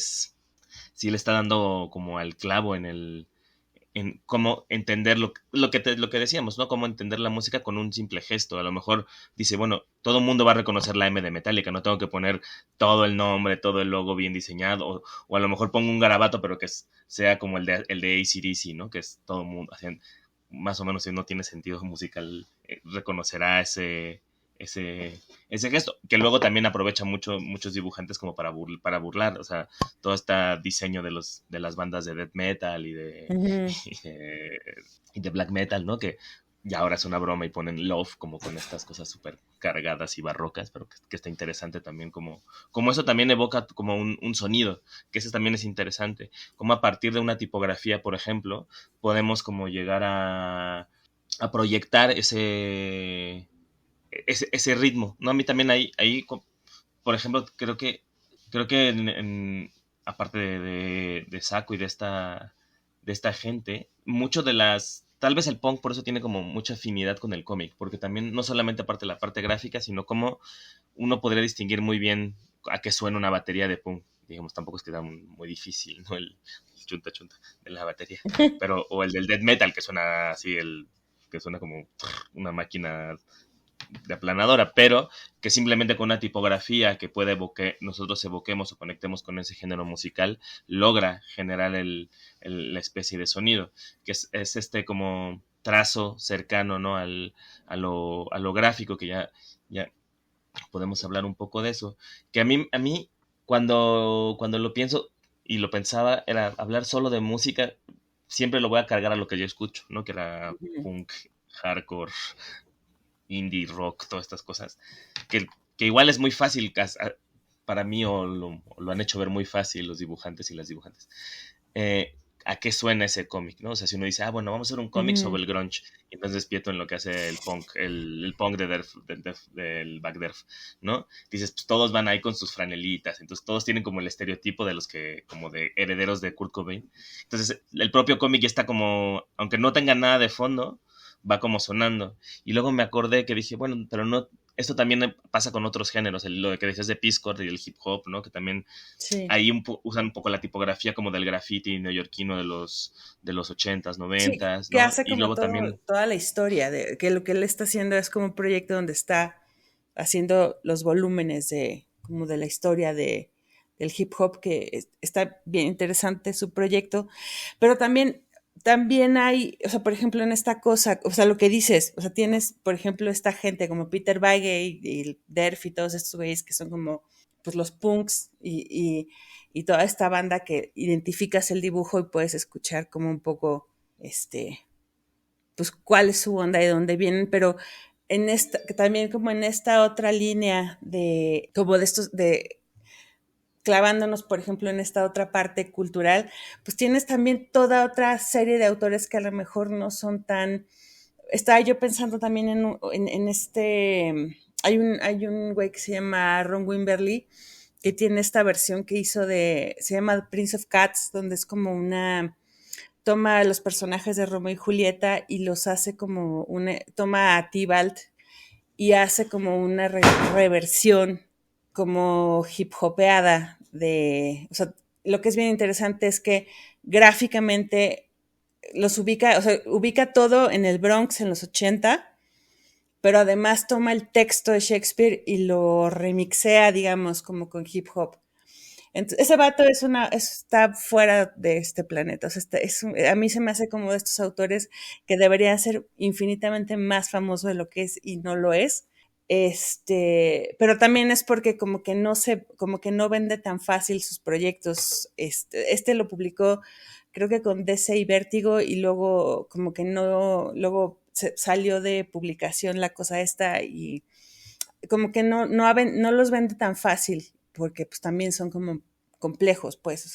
sí le está dando como al clavo en cómo entender lo que decíamos, ¿no? Cómo entender la música con un simple gesto. A lo mejor dice, bueno, todo el mundo va a reconocer la M de Metallica, no tengo que poner todo el nombre, todo el logo bien diseñado, o a lo mejor pongo un garabato, pero que sea como el de AC/DC, ¿no? Que es todo el mundo, así, más o menos si no tiene sentido musical, reconocerá ese gesto, que luego también aprovecha muchos dibujantes como para burlar, o sea, todo este diseño de las bandas de death metal Ujú. y de black metal, ¿no? Que ya ahora es una broma y ponen love como con estas cosas súper cargadas y barrocas, pero que está interesante también como eso también evoca como un sonido, que eso también es interesante, como a partir de una tipografía, por ejemplo, podemos como llegar a proyectar ese ritmo, ¿no? A mí también ahí por ejemplo, creo que aparte de Saco y de esta gente, mucho de tal vez el punk por eso tiene como mucha afinidad con el cómic, porque también no solamente aparte de la parte gráfica, sino como uno podría distinguir muy bien a qué suena una batería de punk. Digamos, tampoco es que sea muy difícil, ¿no? El chunta chunta de la batería. Pero, o el del death metal, que suena así, que suena como una máquina de aplanadora, pero que simplemente con una tipografía que nosotros evoquemos o conectemos con ese género musical, logra generar la especie de sonido, que es este como trazo cercano, ¿no? A lo gráfico, que ya podemos hablar un poco de eso, que a mí cuando lo pienso y lo pensaba, era hablar solo de música, siempre lo voy a cargar a lo que yo escucho, ¿no? Que era punk, hardcore, indie rock, todas estas cosas, que igual es muy fácil para mí o lo han hecho ver muy fácil los dibujantes y las dibujantes. ¿A qué suena ese cómic? ¿No? O sea, si uno dice, bueno, vamos a hacer un cómic sobre el grunge, y entonces despierto en lo que hace el punk, el punk del back Derf, ¿no? Dices, pues todos van ahí con sus franelitas, entonces todos tienen como el estereotipo de los que, como de herederos de Kurt Cobain. Entonces, el propio cómic ya está como, aunque no tenga nada de fondo, va como sonando. Y luego me acordé que dije, bueno, pero no, esto también pasa con otros géneros, lo de que decías de Peace Corps y el hip hop, ¿no? Que también Sí. ahí usan un poco la tipografía como del graffiti neoyorquino de los 80s, Sí, 90s, que ¿no? hace Y como luego también, toda la historia, de que lo que él está haciendo es como un proyecto donde está haciendo los volúmenes como de la historia del hip hop, que está bien interesante su proyecto, pero también hay, o sea, por ejemplo, en esta cosa, o sea, lo que dices, o sea, tienes, por ejemplo, esta gente como Peter Bagge y Derf y todos estos güeyes que son como, pues, los punks y toda esta banda que identificas el dibujo y puedes escuchar como un poco, pues, cuál es su onda y de dónde vienen, pero en esta, también como en esta otra línea de, como de estos, de clavándonos, por ejemplo, en esta otra parte cultural, pues tienes también toda otra serie de autores que a lo mejor no son tan... Estaba yo pensando también en este... Hay un güey que se llama Ron Wimberly, que tiene esta versión que hizo de... Se llama Prince of Cats, donde es como una... Toma los personajes de Romeo y Julieta y los hace como una... Toma a Tybalt y hace como una reversión como hip hopeada de, o sea, lo que es bien interesante es que gráficamente los ubica, o sea, ubica todo en el Bronx en los 80, pero además toma el texto de Shakespeare y lo remixea, digamos, como con hip hop. Entonces, ese vato está fuera de este planeta. O sea, a mí se me hace como de estos autores que debería ser infinitamente más famoso de lo que es y no lo es. Pero también es porque como que no vende tan fácil sus proyectos. Lo publicó, creo que con DC y Vértigo, y luego como que no, luego salió de publicación la cosa esta y como que no los vende tan fácil, porque pues también son como complejos, pues,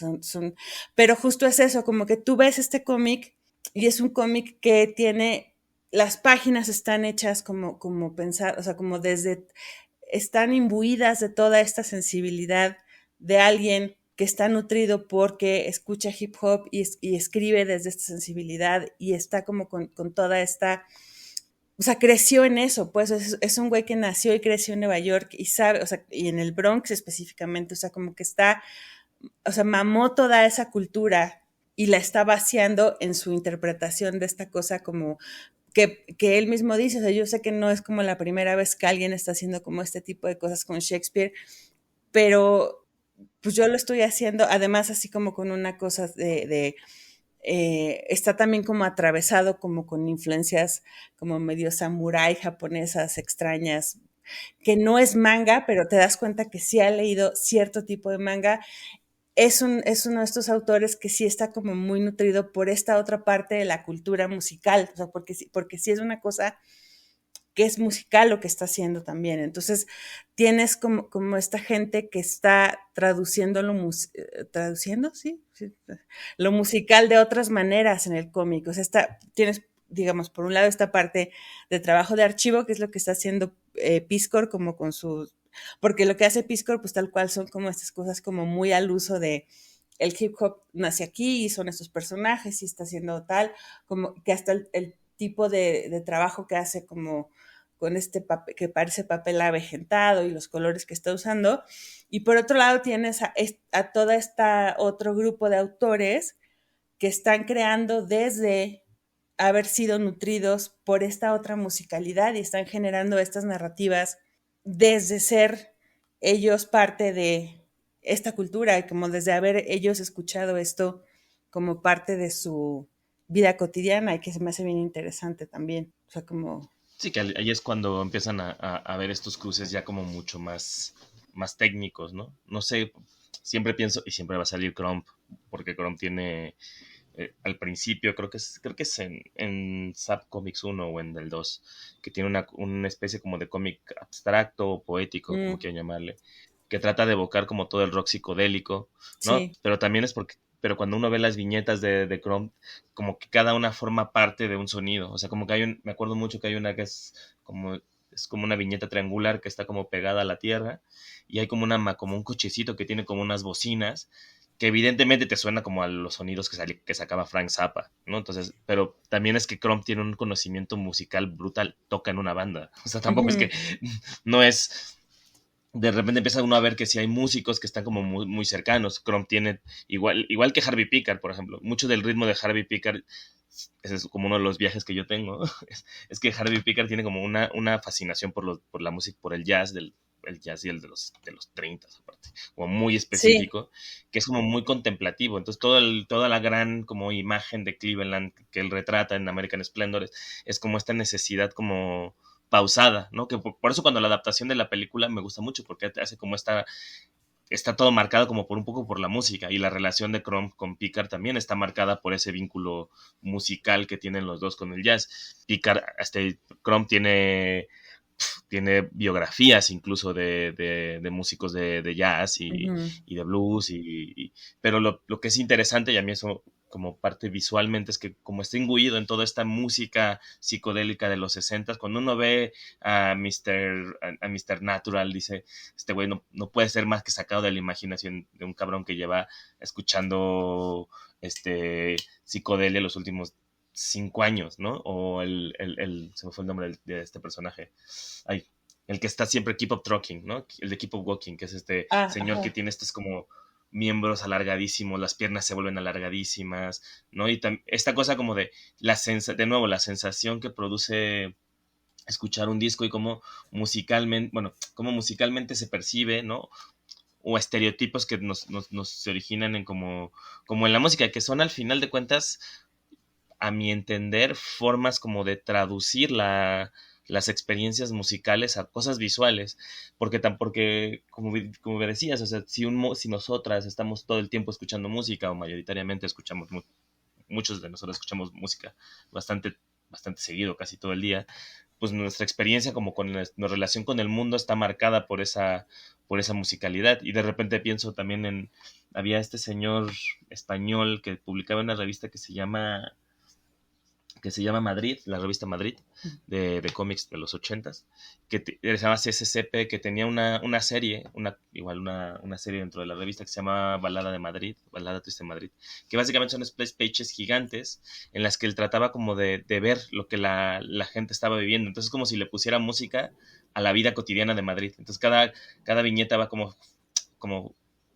pero justo es eso, como que tú ves este cómic y es un cómic que tiene, las páginas están hechas como pensar, o sea, como están imbuidas de toda esta sensibilidad de alguien que está nutrido porque escucha hip hop y escribe desde esta sensibilidad y está como con toda esta, o sea, creció en eso, pues es un güey que nació y creció en Nueva York y sabe, o sea, y en el Bronx específicamente, o sea, como que está, o sea, mamó toda esa cultura y la está vaciando en su interpretación de esta cosa como que él mismo dice, o sea, yo sé que no es como la primera vez que alguien está haciendo como este tipo de cosas con Shakespeare, pero pues yo lo estoy haciendo, además así como con una cosa está también como atravesado como con influencias como medio samurái japonesas extrañas, que no es manga, pero te das cuenta que sí ha leído cierto tipo de manga. Es uno de estos autores que sí está como muy nutrido por esta otra parte de la cultura musical, o sea, porque sí es una cosa que es musical lo que está haciendo también. Entonces, tienes como esta gente que está traduciendo traduciendo, sí, sí, lo musical de otras maneras en el cómic. O sea, tienes, digamos, por un lado esta parte de trabajo de archivo, que es lo que está haciendo Piscor, como con sus, porque lo que hace Piscor, pues tal cual son como estas cosas como muy al uso de el hip hop nace aquí y son estos personajes y está haciendo tal, como que hasta el tipo de trabajo que hace como con este papel que parece papel avejentado y los colores que está usando. Y por otro lado tienes a toda esta otro grupo de autores que están creando desde haber sido nutridos por esta otra musicalidad y están generando estas narrativas desde ser ellos parte de esta cultura y como desde haber ellos escuchado esto como parte de su vida cotidiana y que se me hace bien interesante también. O sea, como Sí, que ahí es cuando empiezan a ver estos cruces ya como mucho más técnicos, ¿no? No sé, siempre pienso, y siempre va a salir Crump, porque Crump tiene, al principio, creo que es en Zap Comics 1 o en el 2 que tiene una especie como de cómic abstracto o poético, como quieran llamarle, que trata de evocar como todo el rock psicodélico, ¿no? sí. Pero también es porque, pero cuando uno ve las viñetas de Crump, como que cada una forma parte de un sonido. O sea, como que me acuerdo mucho que hay una que es como una viñeta triangular que está como pegada a la tierra y hay como un cochecito que tiene como unas bocinas que evidentemente te suena como a los sonidos que sacaba Frank Zappa, ¿no? Entonces, pero también es que Crump tiene un conocimiento musical brutal, toca en una banda. O sea, tampoco es que no es de repente empieza uno a ver que si hay músicos que están como muy, muy cercanos. Crump tiene, igual que Harvey Pickard, por ejemplo, mucho del ritmo de Harvey Pickard, ese es como uno de los viajes que yo tengo, es que Harvey Pickard tiene como una fascinación por la música, por el jazz, el jazz y el de los 30 aparte, como muy Sí. específico, que es como muy contemplativo. Entonces toda la gran como imagen de Cleveland que él retrata en American Splendor es como esta necesidad como pausada, ¿no? Que por eso cuando la adaptación de la película me gusta mucho, porque hace como está todo marcado como por un poco por la música, y la relación de Crumb con Picard también está marcada por ese vínculo musical que tienen los dos con el jazz. Picard, Crumb tiene biografías incluso de músicos de jazz Ujú. y de blues, pero lo que es interesante, y a mí eso como parte visualmente, es que como está imbuido en toda esta música psicodélica de los 60, cuando uno ve a Mr. Natural, dice, este güey no puede ser más que sacado de la imaginación de un cabrón que lleva escuchando psicodelia los últimos 5 años, ¿no? O se me fue el nombre de este personaje. Ay, el que está siempre Keep Up Trucking, ¿no? El de Keep Up Walking, que es este Ah, señor que ajá. tiene estos como miembros alargadísimos, las piernas se vuelven alargadísimas, ¿no? Y esta cosa como de de nuevo, la sensación que produce escuchar un disco y cómo musicalmente se percibe, ¿no? O estereotipos que nos se originan como en la música, que son al final de cuentas, a mi entender, formas como de traducir las experiencias musicales a cosas visuales, porque como me decías, o sea, si nosotras estamos todo el tiempo escuchando música, o mayoritariamente muchos de nosotros escuchamos música bastante, bastante seguido, casi todo el día, pues nuestra experiencia como con nuestra relación con el mundo está marcada por esa musicalidad. Y de repente pienso también había este señor español que publicaba una revista que se llama Madrid, la revista Madrid, de cómics de los 80s, se llama CSCP, que tenía una serie, igual una serie dentro de la revista que se llama Balada de Madrid, Balada Triste de Madrid, que básicamente son splash pages gigantes en las que él trataba como de ver lo que la gente estaba viviendo. Entonces, como si le pusiera música a la vida cotidiana de Madrid. Entonces, cada viñeta va como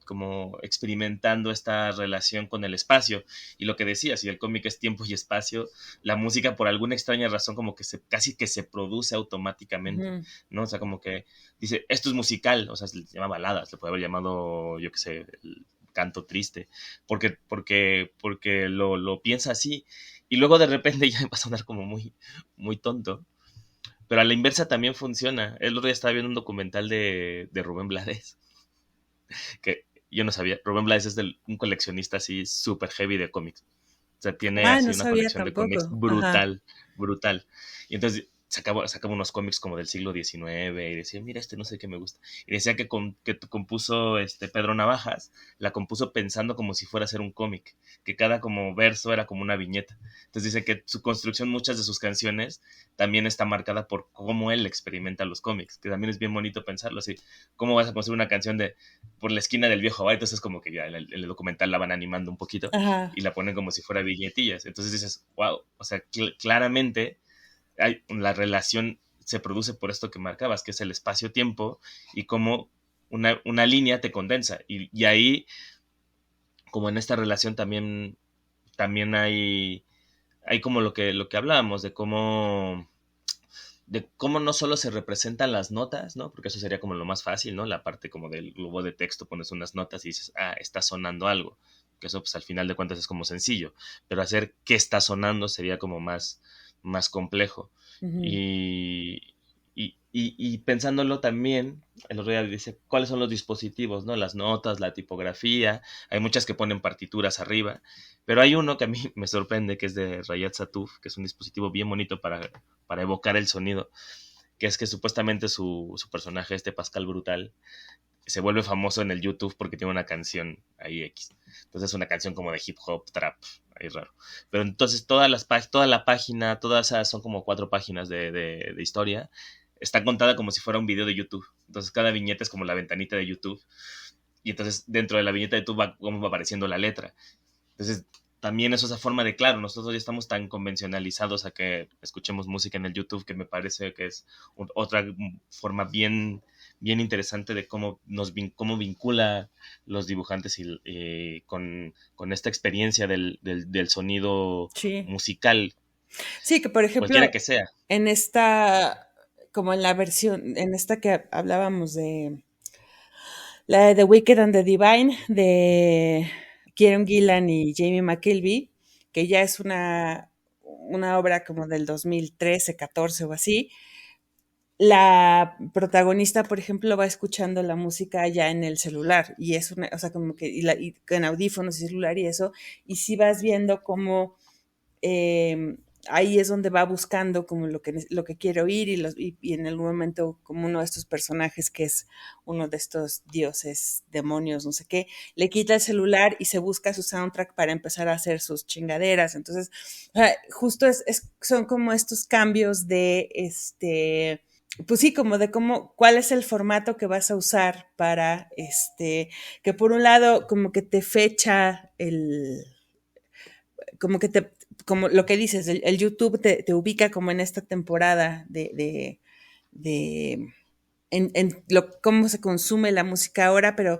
como experimentando esta relación con el espacio. Y lo que decía, si el cómic es tiempo y espacio, la música por alguna extraña razón como que casi que se produce automáticamente, Ujú. ¿no? O sea, como que dice, esto es musical, o sea, se le llama baladas, le puede haber llamado, yo qué sé, el canto triste, porque lo piensa así, y luego de repente ya va a sonar como muy, muy tonto, pero a la inversa también funciona. El otro día estaba viendo un documental de Rubén Blades, que yo no sabía. Rubén Blades es un coleccionista así súper heavy de cómics. O sea, tiene Ah, así no una sabía colección de cómics tampoco. Ajá. brutal, brutal. Y entonces sacaba unos cómics como del siglo XIX y decía, mira, no sé qué me gusta. Y decía que compuso Pedro Navajas, la compuso pensando como si fuera a ser un cómic, que cada como verso era como una viñeta. Entonces dice que su construcción, muchas de sus canciones, también está marcada por cómo él experimenta los cómics, que también es bien bonito pensarlo así. ¿Cómo vas a construir una canción de por la esquina del viejo bar? Entonces como que ya el documental la van animando un poquito Ajá. y la ponen como si fuera viñetillas. Entonces dices, wow, o sea, claramente la relación se produce por esto que marcabas, que es el espacio-tiempo, y cómo una línea te condensa. Y ahí, como en esta relación también hay como lo que hablábamos, de cómo no solo se representan las notas, ¿no? Porque eso sería como lo más fácil, ¿no? La parte como del globo de texto, pones unas notas y dices, está sonando algo. Que eso, pues al final de cuentas es como sencillo. Pero hacer qué está sonando sería como más complejo. Ujú. Y pensándolo también, el otro día dice, ¿cuáles son los dispositivos, no? Las notas, la tipografía. Hay muchas que ponen partituras arriba. Pero hay uno que a mí me sorprende, que es de Rayat Satuf, que es un dispositivo bien bonito para evocar el sonido, que es que supuestamente su personaje, Pascal Brutal, se vuelve famoso en el YouTube porque tiene una canción ahí X. Entonces es una canción como de hip hop, trap, ahí raro. Pero entonces toda la página, todas esas son como 4 páginas de historia, está contada como si fuera un video de YouTube. Entonces cada viñeta es como la ventanita de YouTube. Y entonces dentro de la viñeta de YouTube cómo va apareciendo la letra. Entonces, también es esa forma de, claro, nosotros ya estamos tan convencionalizados a que escuchemos música en el YouTube, que me parece que es otra forma bien, bien interesante de cómo vincula los dibujantes con esta experiencia del sonido Sí. musical, Sí, que por ejemplo, cualquiera que sea. en esta, como en la versión, en esta que hablábamos de la de The Wicked and the Divine, de Kieron Gillan y Jamie McKelvey, que ya es una obra como del 2013, 14 o así. La protagonista, por ejemplo, va escuchando la música ya en el celular y es una, o sea, como que, y con audífonos y celular y eso, y sí vas viendo cómo ahí es donde va buscando como lo que quiere oír y en algún momento como uno de estos personajes que es uno de estos dioses, demonios, no sé qué, le quita el celular y se busca su soundtrack para empezar a hacer sus chingaderas. Entonces, justo son como estos cambios de pues sí, como de cuál es el formato que vas a usar para que por un lado como que te fecha como que como lo que dices, el YouTube te ubica como en esta temporada de cómo se consume la música ahora, pero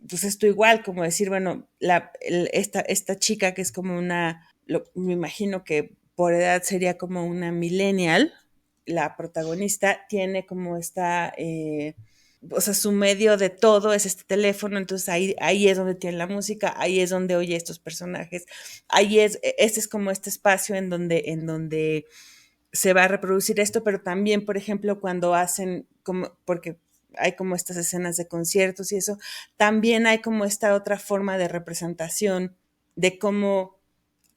pues esto igual, como decir, bueno, esta chica que es como me imagino que por edad sería como una millennial, la protagonista tiene como o sea, su medio de todo es este teléfono, entonces ahí es donde tiene la música, ahí es donde oye estos personajes, este es como este espacio en donde se va a reproducir esto, pero también, por ejemplo, cuando hacen, porque hay como estas escenas de conciertos y eso, también hay como esta otra forma de representación de cómo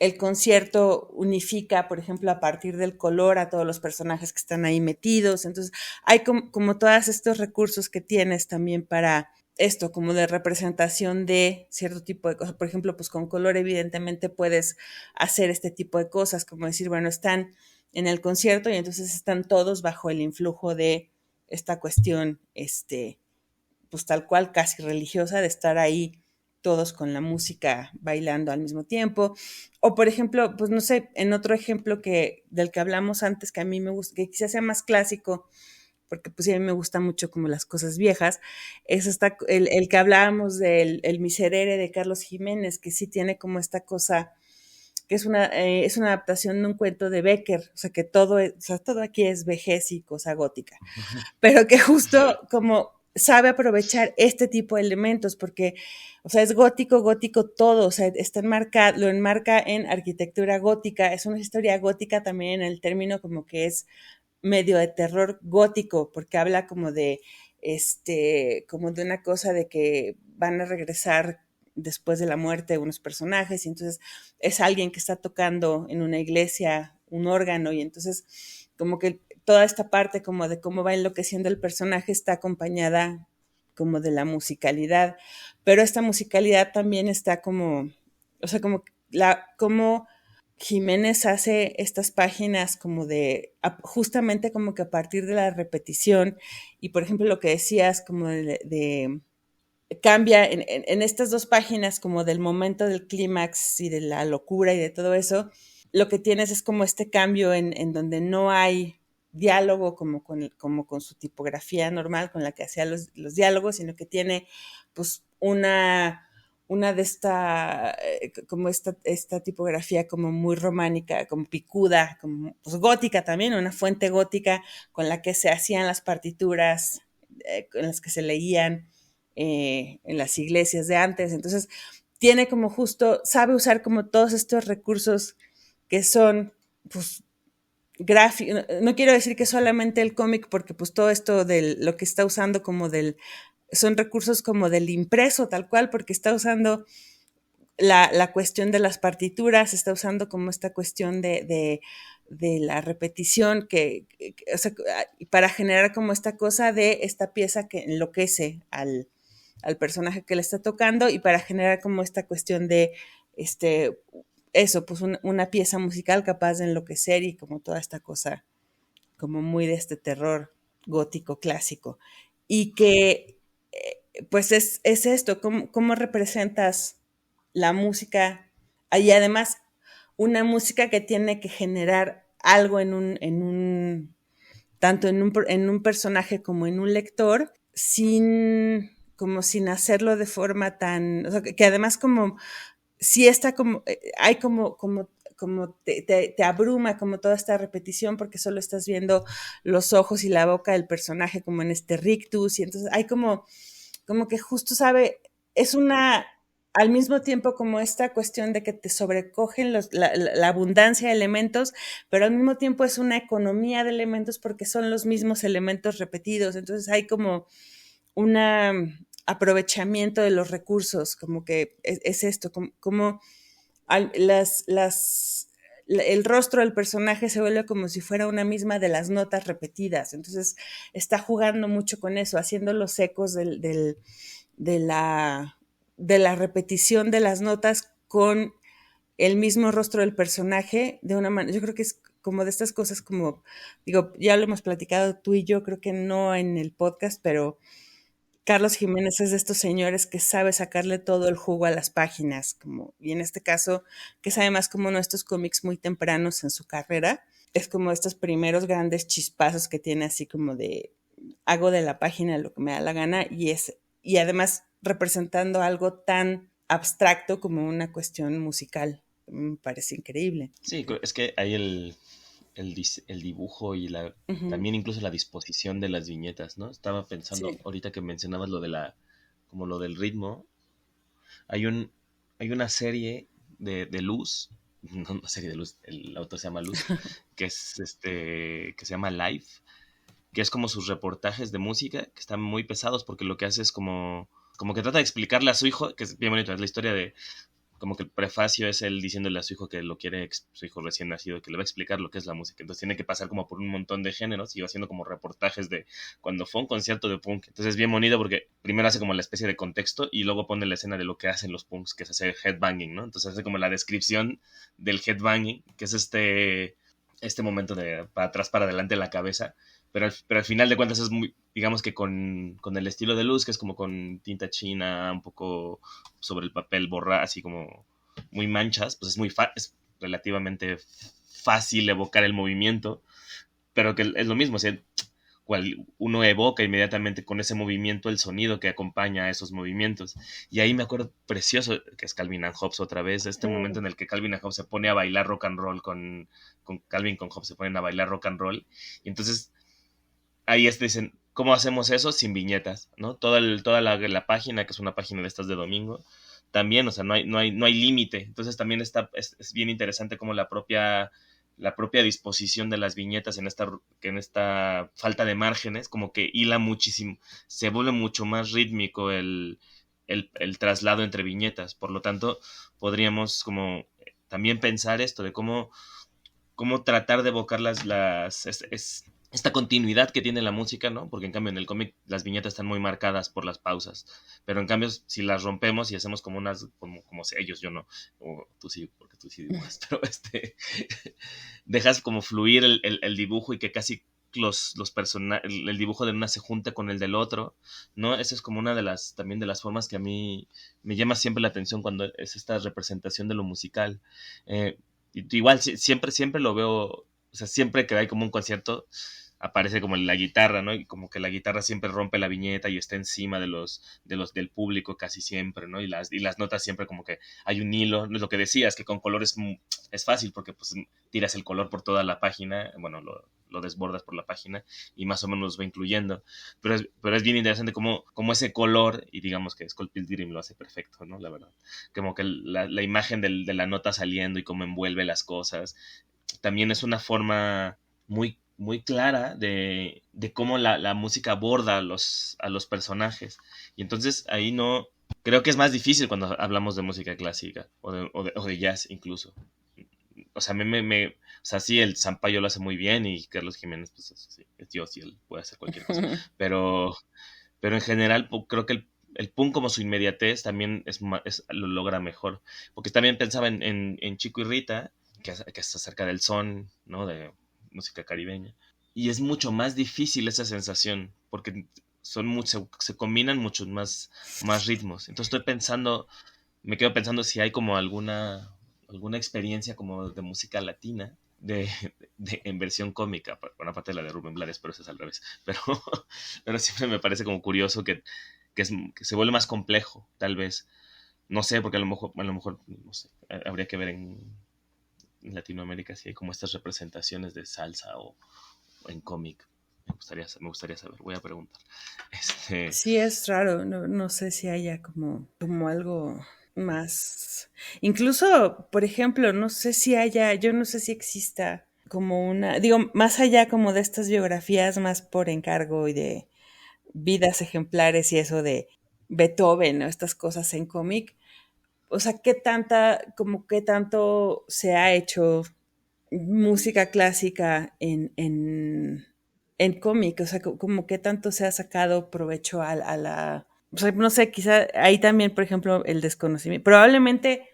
el concierto unifica, por ejemplo, a partir del color a todos los personajes que están ahí metidos. Entonces, hay como todos estos recursos que tienes también para esto, como de representación de cierto tipo de cosas. Por ejemplo, pues con color evidentemente puedes hacer este tipo de cosas, como decir, bueno, están en el concierto y entonces están todos bajo el influjo de esta cuestión, pues tal cual casi religiosa de estar ahí todos con la música bailando al mismo tiempo. O por ejemplo, pues no sé, en otro ejemplo del que hablamos antes, que a mí me gusta, que quizás sea más clásico, porque pues sí, a mí me gusta mucho como las cosas viejas, es el que hablábamos del el Miserere de Carlos Jiménez, que sí tiene como esta cosa que es una adaptación de un cuento de Becker, o sea que o sea, todo aquí es vejez y cosa gótica, pero que justo como sabe aprovechar este tipo de elementos, porque, o sea, es gótico, gótico todo, o sea, lo enmarca en arquitectura gótica, es una historia gótica también en el término como que es medio de terror gótico, porque habla como de una cosa de que van a regresar después de la muerte de unos personajes, y entonces es alguien que está tocando en una iglesia un órgano, y entonces como que toda esta parte como de cómo va enloqueciendo el personaje está acompañada como de la musicalidad, pero esta musicalidad también está como, o sea, como Jiménez hace estas páginas como justamente como que a partir de la repetición, y por ejemplo lo que decías como cambia en estas dos páginas como del momento del clímax y de la locura y de todo eso, lo que tienes es como este cambio en donde no hay diálogo como con su tipografía normal con la que hacía los diálogos, sino que tiene pues una de como esta tipografía como muy románica, como picuda, como pues gótica también, una fuente gótica con la que se hacían las partituras, con las que se leían en las iglesias de antes. Entonces, tiene como sabe usar como todos estos recursos que son, pues, gráficos. No quiero decir que solamente el cómic, porque pues todo esto de lo que está usando son recursos como del impreso, tal cual, porque está usando la cuestión de las partituras, está usando como esta cuestión de la repetición, o sea, para generar como esta cosa de esta pieza que enloquece al personaje que le está tocando y para generar como esta cuestión de eso, pues una pieza musical capaz de enloquecer y como toda esta cosa como muy de este terror gótico clásico. Y que pues es esto, cómo representas la música y además una música que tiene que generar algo tanto en un personaje como en un lector, sin hacerlo de forma tan, o sea, que además como, si está como, hay como te abruma como toda esta repetición porque solo estás viendo los ojos y la boca del personaje como en este rictus y entonces hay como que justo sabe, es una, al mismo tiempo como esta cuestión de que te sobrecogen la abundancia de elementos, pero al mismo tiempo es una economía de elementos porque son los mismos elementos repetidos. Entonces hay como un aprovechamiento de los recursos, como que es esto, como el rostro del personaje se vuelve como si fuera una misma de las notas repetidas. Entonces está jugando mucho con eso, haciendo los ecos de, la, de la repetición de las notas con el mismo rostro del personaje de una manera. Yo creo que es como de estas cosas como, digo, ya lo hemos platicado tú y yo, creo que no en el podcast, pero Carlos Jiménez es de estos señores que sabe sacarle todo el jugo a las páginas, como, y en este caso, que sabe más como nuestros cómics muy tempranos en su carrera, es como estos primeros grandes chispazos que tiene así como de hago de la página lo que me da la gana y además representando algo tan abstracto como una cuestión musical. Me parece increíble. Sí, es que ahí el dibujo y Ujú. también incluso la disposición de las viñetas, ¿no? Estaba pensando, Sí. ahorita que mencionabas como lo del ritmo, hay un, hay una serie de Luz, no una serie de Luz, el autor se llama Luz, que se llama Live, que es como sus reportajes de música, que están muy pesados porque lo que hace es como que trata de explicarle a su hijo, que es bien bonito, es la historia de, como que el prefacio es él diciéndole a su hijo que lo quiere, su hijo recién nacido, que le va a explicar lo que es la música. Entonces tiene que pasar como por un montón de géneros y va haciendo como reportajes de cuando fue un concierto de punk. Entonces es bien bonito porque primero hace como la especie de contexto y luego pone la escena de lo que hacen los punks, que es hacer headbanging, ¿no? Entonces hace como la descripción del headbanging, que es este momento de para atrás, para adelante la cabeza, pero al final de cuentas es muy, digamos que con el estilo de Luz, que es como con tinta china, un poco sobre el papel borra, así como muy manchas, pues es relativamente fácil evocar el movimiento, pero que es lo mismo, o sea, uno evoca inmediatamente con ese movimiento el sonido que acompaña a esos movimientos. Y ahí me acuerdo precioso, que es Calvin and Hobbes otra vez, este momento en el que Calvin and Hobbes se pone a bailar rock and roll con Calvin con Hobbes se ponen a bailar rock and roll. Y entonces ahí dicen, ¿cómo hacemos eso sin viñetas? ¿No? Toda la página, que es una página de estas de domingo, también, o sea, no hay límite. Entonces también es bien interesante como la propia disposición de las viñetas en esta falta de márgenes, como que hila muchísimo, se vuelve mucho más rítmico el traslado entre viñetas. Por lo tanto, podríamos como también pensar esto de cómo tratar de evocar esta continuidad que tiene la música, ¿no? Porque en cambio en el cómic las viñetas están muy marcadas por las pausas, pero en cambio si las rompemos y hacemos como como ellos, yo no, o tú sí, porque tú sí dibujas, pero dejas como fluir el dibujo y que casi el dibujo de una se junta con el del otro, ¿no? Esa es como una también de las formas que a mí me llama siempre la atención cuando es esta representación de lo musical. Igual siempre lo veo, o sea, siempre que hay como un concierto aparece como la guitarra, ¿no? Y como que la guitarra siempre rompe la viñeta y está encima de los del público casi siempre, ¿no? Y las notas siempre como que hay un hilo, no es lo que decías, que con colores es fácil porque pues tiras el color por toda la página, bueno, lo desbordas por la página y más o menos va incluyendo, pero es bien interesante como ese color, y digamos que Sculpted Dream lo hace perfecto, ¿no? La verdad, como que la imagen de la nota saliendo y cómo envuelve las cosas, también es una forma muy, muy clara de cómo la música aborda a los personajes. Y entonces ahí no, creo que es más difícil cuando hablamos de música clásica o de jazz incluso. O sea, o sea, sí, el Sampaio lo hace muy bien y Carlos Jiménez, pues sí, es Dios y él puede hacer cualquier cosa. Pero, pero en general creo que el punk como su inmediatez también lo logra mejor. Porque también pensaba en Chico y Rita, que es acerca del son, ¿no? De música caribeña. Y es mucho más difícil esa sensación, porque se combinan muchos más ritmos. Entonces me quedo pensando si hay como alguna experiencia como de música latina en versión cómica, bueno, aparte de la de Rubén Blades, pero eso es al revés. Pero siempre me parece como curioso que se vuelve más complejo, tal vez. No sé, porque a lo mejor, no sé, habría que ver en Latinoamérica sí hay como estas representaciones de salsa o en cómic. Me gustaría saber, voy a preguntar. Este, Sí, es raro, no, no sé si haya como algo más. Incluso, por ejemplo, no sé si haya, yo no sé si exista como una, digo, más allá como de estas biografías más por encargo y de vidas ejemplares y eso de Beethoven o estas cosas en cómic. O sea, como qué tanto se ha hecho música clásica en cómic, o sea, como qué tanto se ha sacado provecho a la, o sea, no sé, quizá ahí también, por ejemplo, el desconocimiento. Probablemente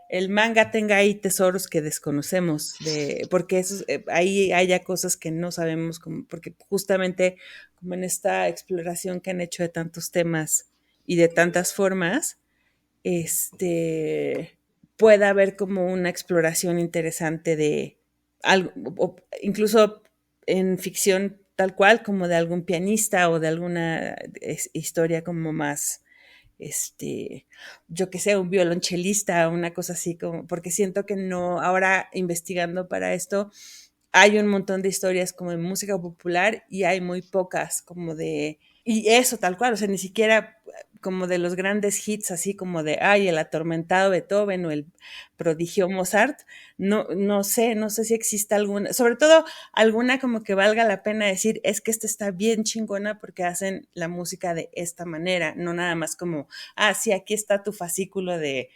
el manga tenga ahí tesoros que desconocemos, porque ahí haya cosas que no sabemos, como, porque justamente como en esta exploración que han hecho de tantos temas y de tantas formas, este, pueda haber como una exploración interesante de algo, incluso en ficción tal cual, como de algún pianista o de alguna historia como más, este, yo que sé, un violonchelista, una cosa así, como, porque siento que no, ahora investigando para esto, hay un montón de historias como de música popular y hay muy pocas como de, y eso tal cual, o sea, ni siquiera como de los grandes hits, así como de, ay, el atormentado Beethoven o el prodigio Mozart, no, no sé si existe alguna, sobre todo alguna como que valga la pena decir, es que esta está bien chingona porque hacen la música de esta manera, no nada más como, ah, sí, aquí está tu fascículo de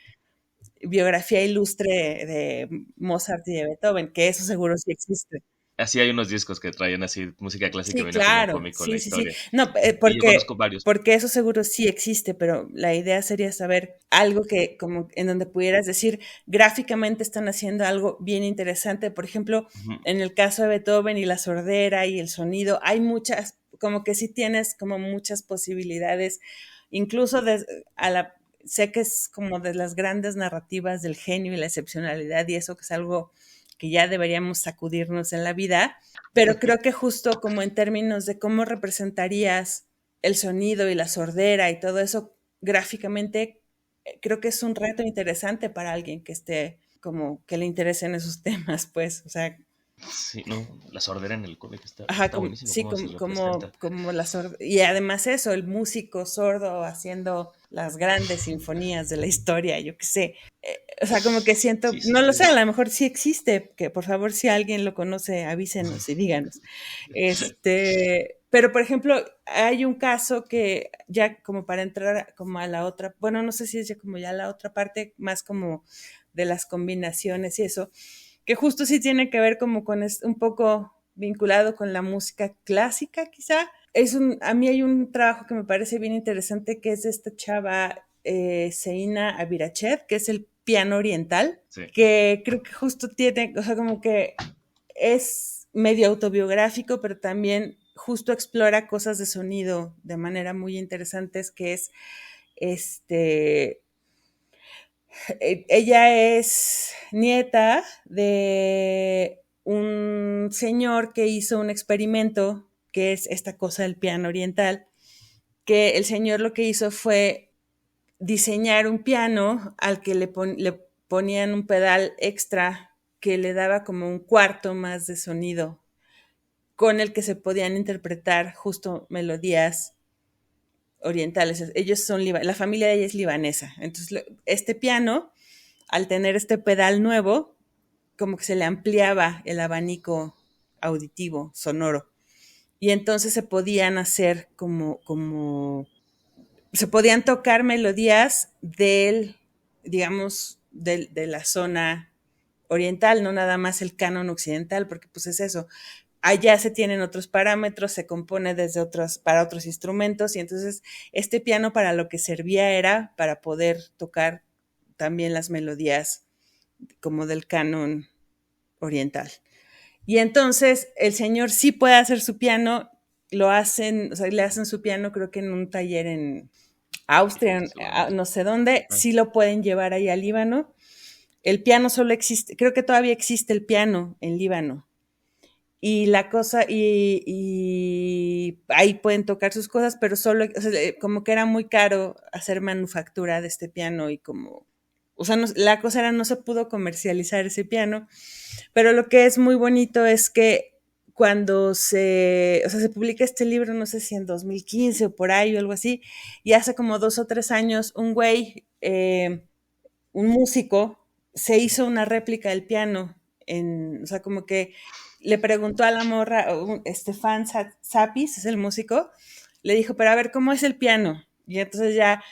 biografía ilustre de Mozart y de Beethoven, que eso seguro sí existe. así hay unos discos que traían así música clásica y Sí, venía como un claro, cómic con la sí, sí, sí. historia. No, Y yo conozco varios. porque eso seguro sí existe, pero la idea sería saber algo que como en donde pudieras decir, gráficamente están haciendo algo bien interesante. Por ejemplo, Ujú. en el caso de Beethoven y la sordera y el sonido, hay muchas, como que sí tienes como muchas posibilidades, incluso sé que es como de las grandes narrativas del genio y la excepcionalidad y eso que es algo que ya deberíamos sacudirnos en la vida, pero creo que justo como en términos de cómo representarías el sonido y la sordera y todo eso gráficamente, creo que es un reto interesante para alguien que esté como que le interesen esos temas, pues, o sea, Sí, no, la sordera en el cómic ajá, está buenísimo sí, cómo se representa. como la sorda, y además eso, el músico sordo haciendo las grandes sinfonías de la historia, yo qué sé. O sea, como que siento, Sí, sí, no lo sé, a es. lo mejor sí existe, que por favor si alguien lo conoce, avísenos y díganos. Pero por ejemplo, hay un caso que ya como para entrar como a la otra, bueno, no sé si es ya como ya la otra parte, más como de las combinaciones y eso, que justo sí tiene que ver como con un poco vinculado con la música clásica, quizá. A mí hay un trabajo que me parece bien interesante que es de esta chava Seina Abirached, que es el piano oriental, Sí. que creo que justo tiene, o sea, como que es medio autobiográfico, pero también justo explora cosas de sonido de manera muy interesantes, que es este, ella es nieta de un señor que hizo un experimento, que es esta cosa del piano oriental, que el señor lo que hizo fue diseñar un piano al que le ponían un pedal extra que le daba como un cuarto más de sonido, con el que se podían interpretar justo melodías orientales. Ellos son, la familia de ella es libanesa. Entonces, este piano, al tener este pedal nuevo, como que se le ampliaba el abanico auditivo, sonoro. Y entonces se podían hacer se podían tocar melodías de la zona oriental, no nada más el canon occidental, porque pues es eso. Allá se tienen otros parámetros, se compone para otros instrumentos, y entonces este piano para lo que servía era para poder tocar también las melodías como del canon oriental. Y entonces el señor sí puede hacer su piano, lo hacen, o sea, le hacen su piano creo que en un taller en Austria, Seguramente. no sé dónde, Ah, sí lo pueden llevar ahí al Líbano. El piano solo existe, creo que todavía existe el piano en Líbano. Y la cosa, y ahí pueden tocar sus cosas, pero solo, o sea, como que era muy caro hacer manufactura de este piano y como o sea, la cosa era no se pudo comercializar ese piano, pero lo que es muy bonito es que cuando se publica este libro, no sé si en 2015 o por ahí o algo así, y hace como 2 o 3 años un güey, un músico, se hizo una réplica del piano, o sea, como que le preguntó a la morra, Stefan Zapis, es el músico, le dijo, pero a ver, ¿cómo es el piano? Y entonces ya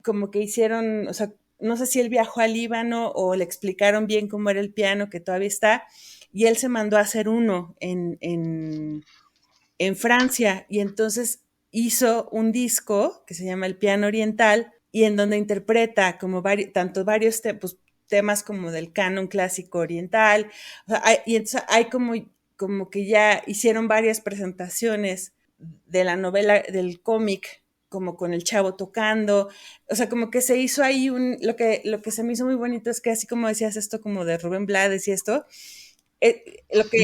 como que hicieron, o sea, no sé si él viajó al Líbano o le explicaron bien cómo era el piano, que todavía está, y él se mandó a hacer uno en Francia, y entonces hizo un disco que se llama El Piano Oriental, y en donde interpreta como tanto varios pues, temas como del canon clásico oriental, o sea, y entonces hay como que ya hicieron varias presentaciones de la novela, del cómic, como con el chavo tocando, o sea, como que se hizo ahí lo que se me hizo muy bonito es que así como decías esto como de Rubén Blades y esto,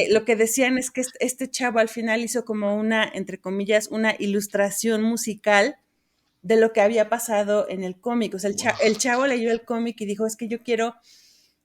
lo que decían es que este chavo al final hizo como una, entre comillas, una ilustración musical de lo que había pasado en el cómic. O sea, el chavo leyó el cómic y dijo, es que yo quiero,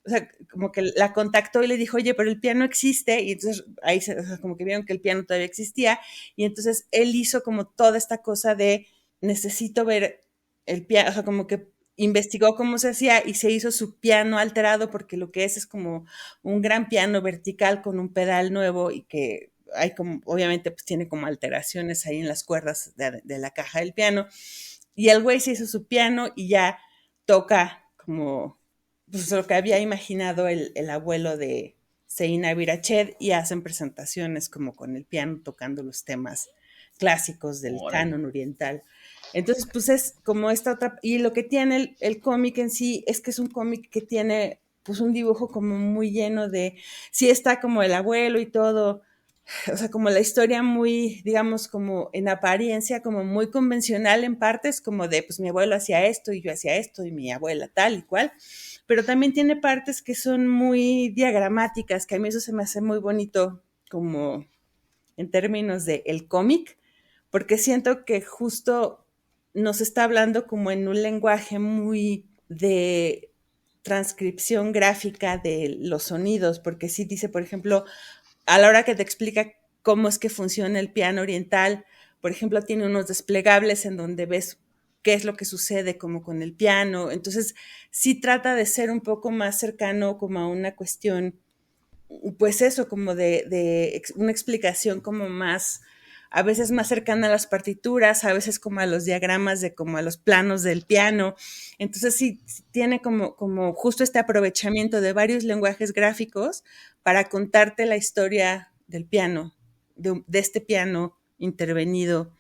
o sea, como que la contactó y le dijo, oye, pero el piano existe, y entonces ahí o sea, como que vieron que el piano todavía existía, y entonces él hizo como toda esta cosa de, necesito ver el piano, o sea, como que investigó cómo se hacía y se hizo su piano alterado, porque lo que es como un gran piano vertical con un pedal nuevo y que hay como, obviamente, pues tiene como alteraciones ahí en las cuerdas de la caja del piano. Y el güey se hizo su piano y ya toca como pues, lo que había imaginado el abuelo de Seina Virached, y hacen presentaciones como con el piano tocando los temas clásicos del Órale. canon oriental. Entonces, pues es como esta otra, y lo que tiene el cómic en sí es que es un cómic que tiene pues un dibujo como muy lleno de, sí está como el abuelo y todo, o sea, como la historia muy, digamos, como en apariencia, como muy convencional en partes, como de, pues mi abuelo hacía esto y yo hacía esto y mi abuela tal y cual, pero también tiene partes que son muy diagramáticas, que a mí eso se me hace muy bonito, como en términos de el cómic, porque siento que justo nos está hablando como en un lenguaje muy de transcripción gráfica de los sonidos, porque sí dice, por ejemplo, a la hora que te explica cómo es que funciona el piano oriental, por ejemplo, tiene unos desplegables en donde ves qué es lo que sucede como con el piano. Entonces, sí trata de ser un poco más cercano como a una cuestión, pues eso, como de una explicación como más, a veces más cercana a las partituras, a veces como a los diagramas de como a los planos del piano. Entonces sí tiene como justo este aprovechamiento de varios lenguajes gráficos para contarte la historia del piano, de este piano intervenido,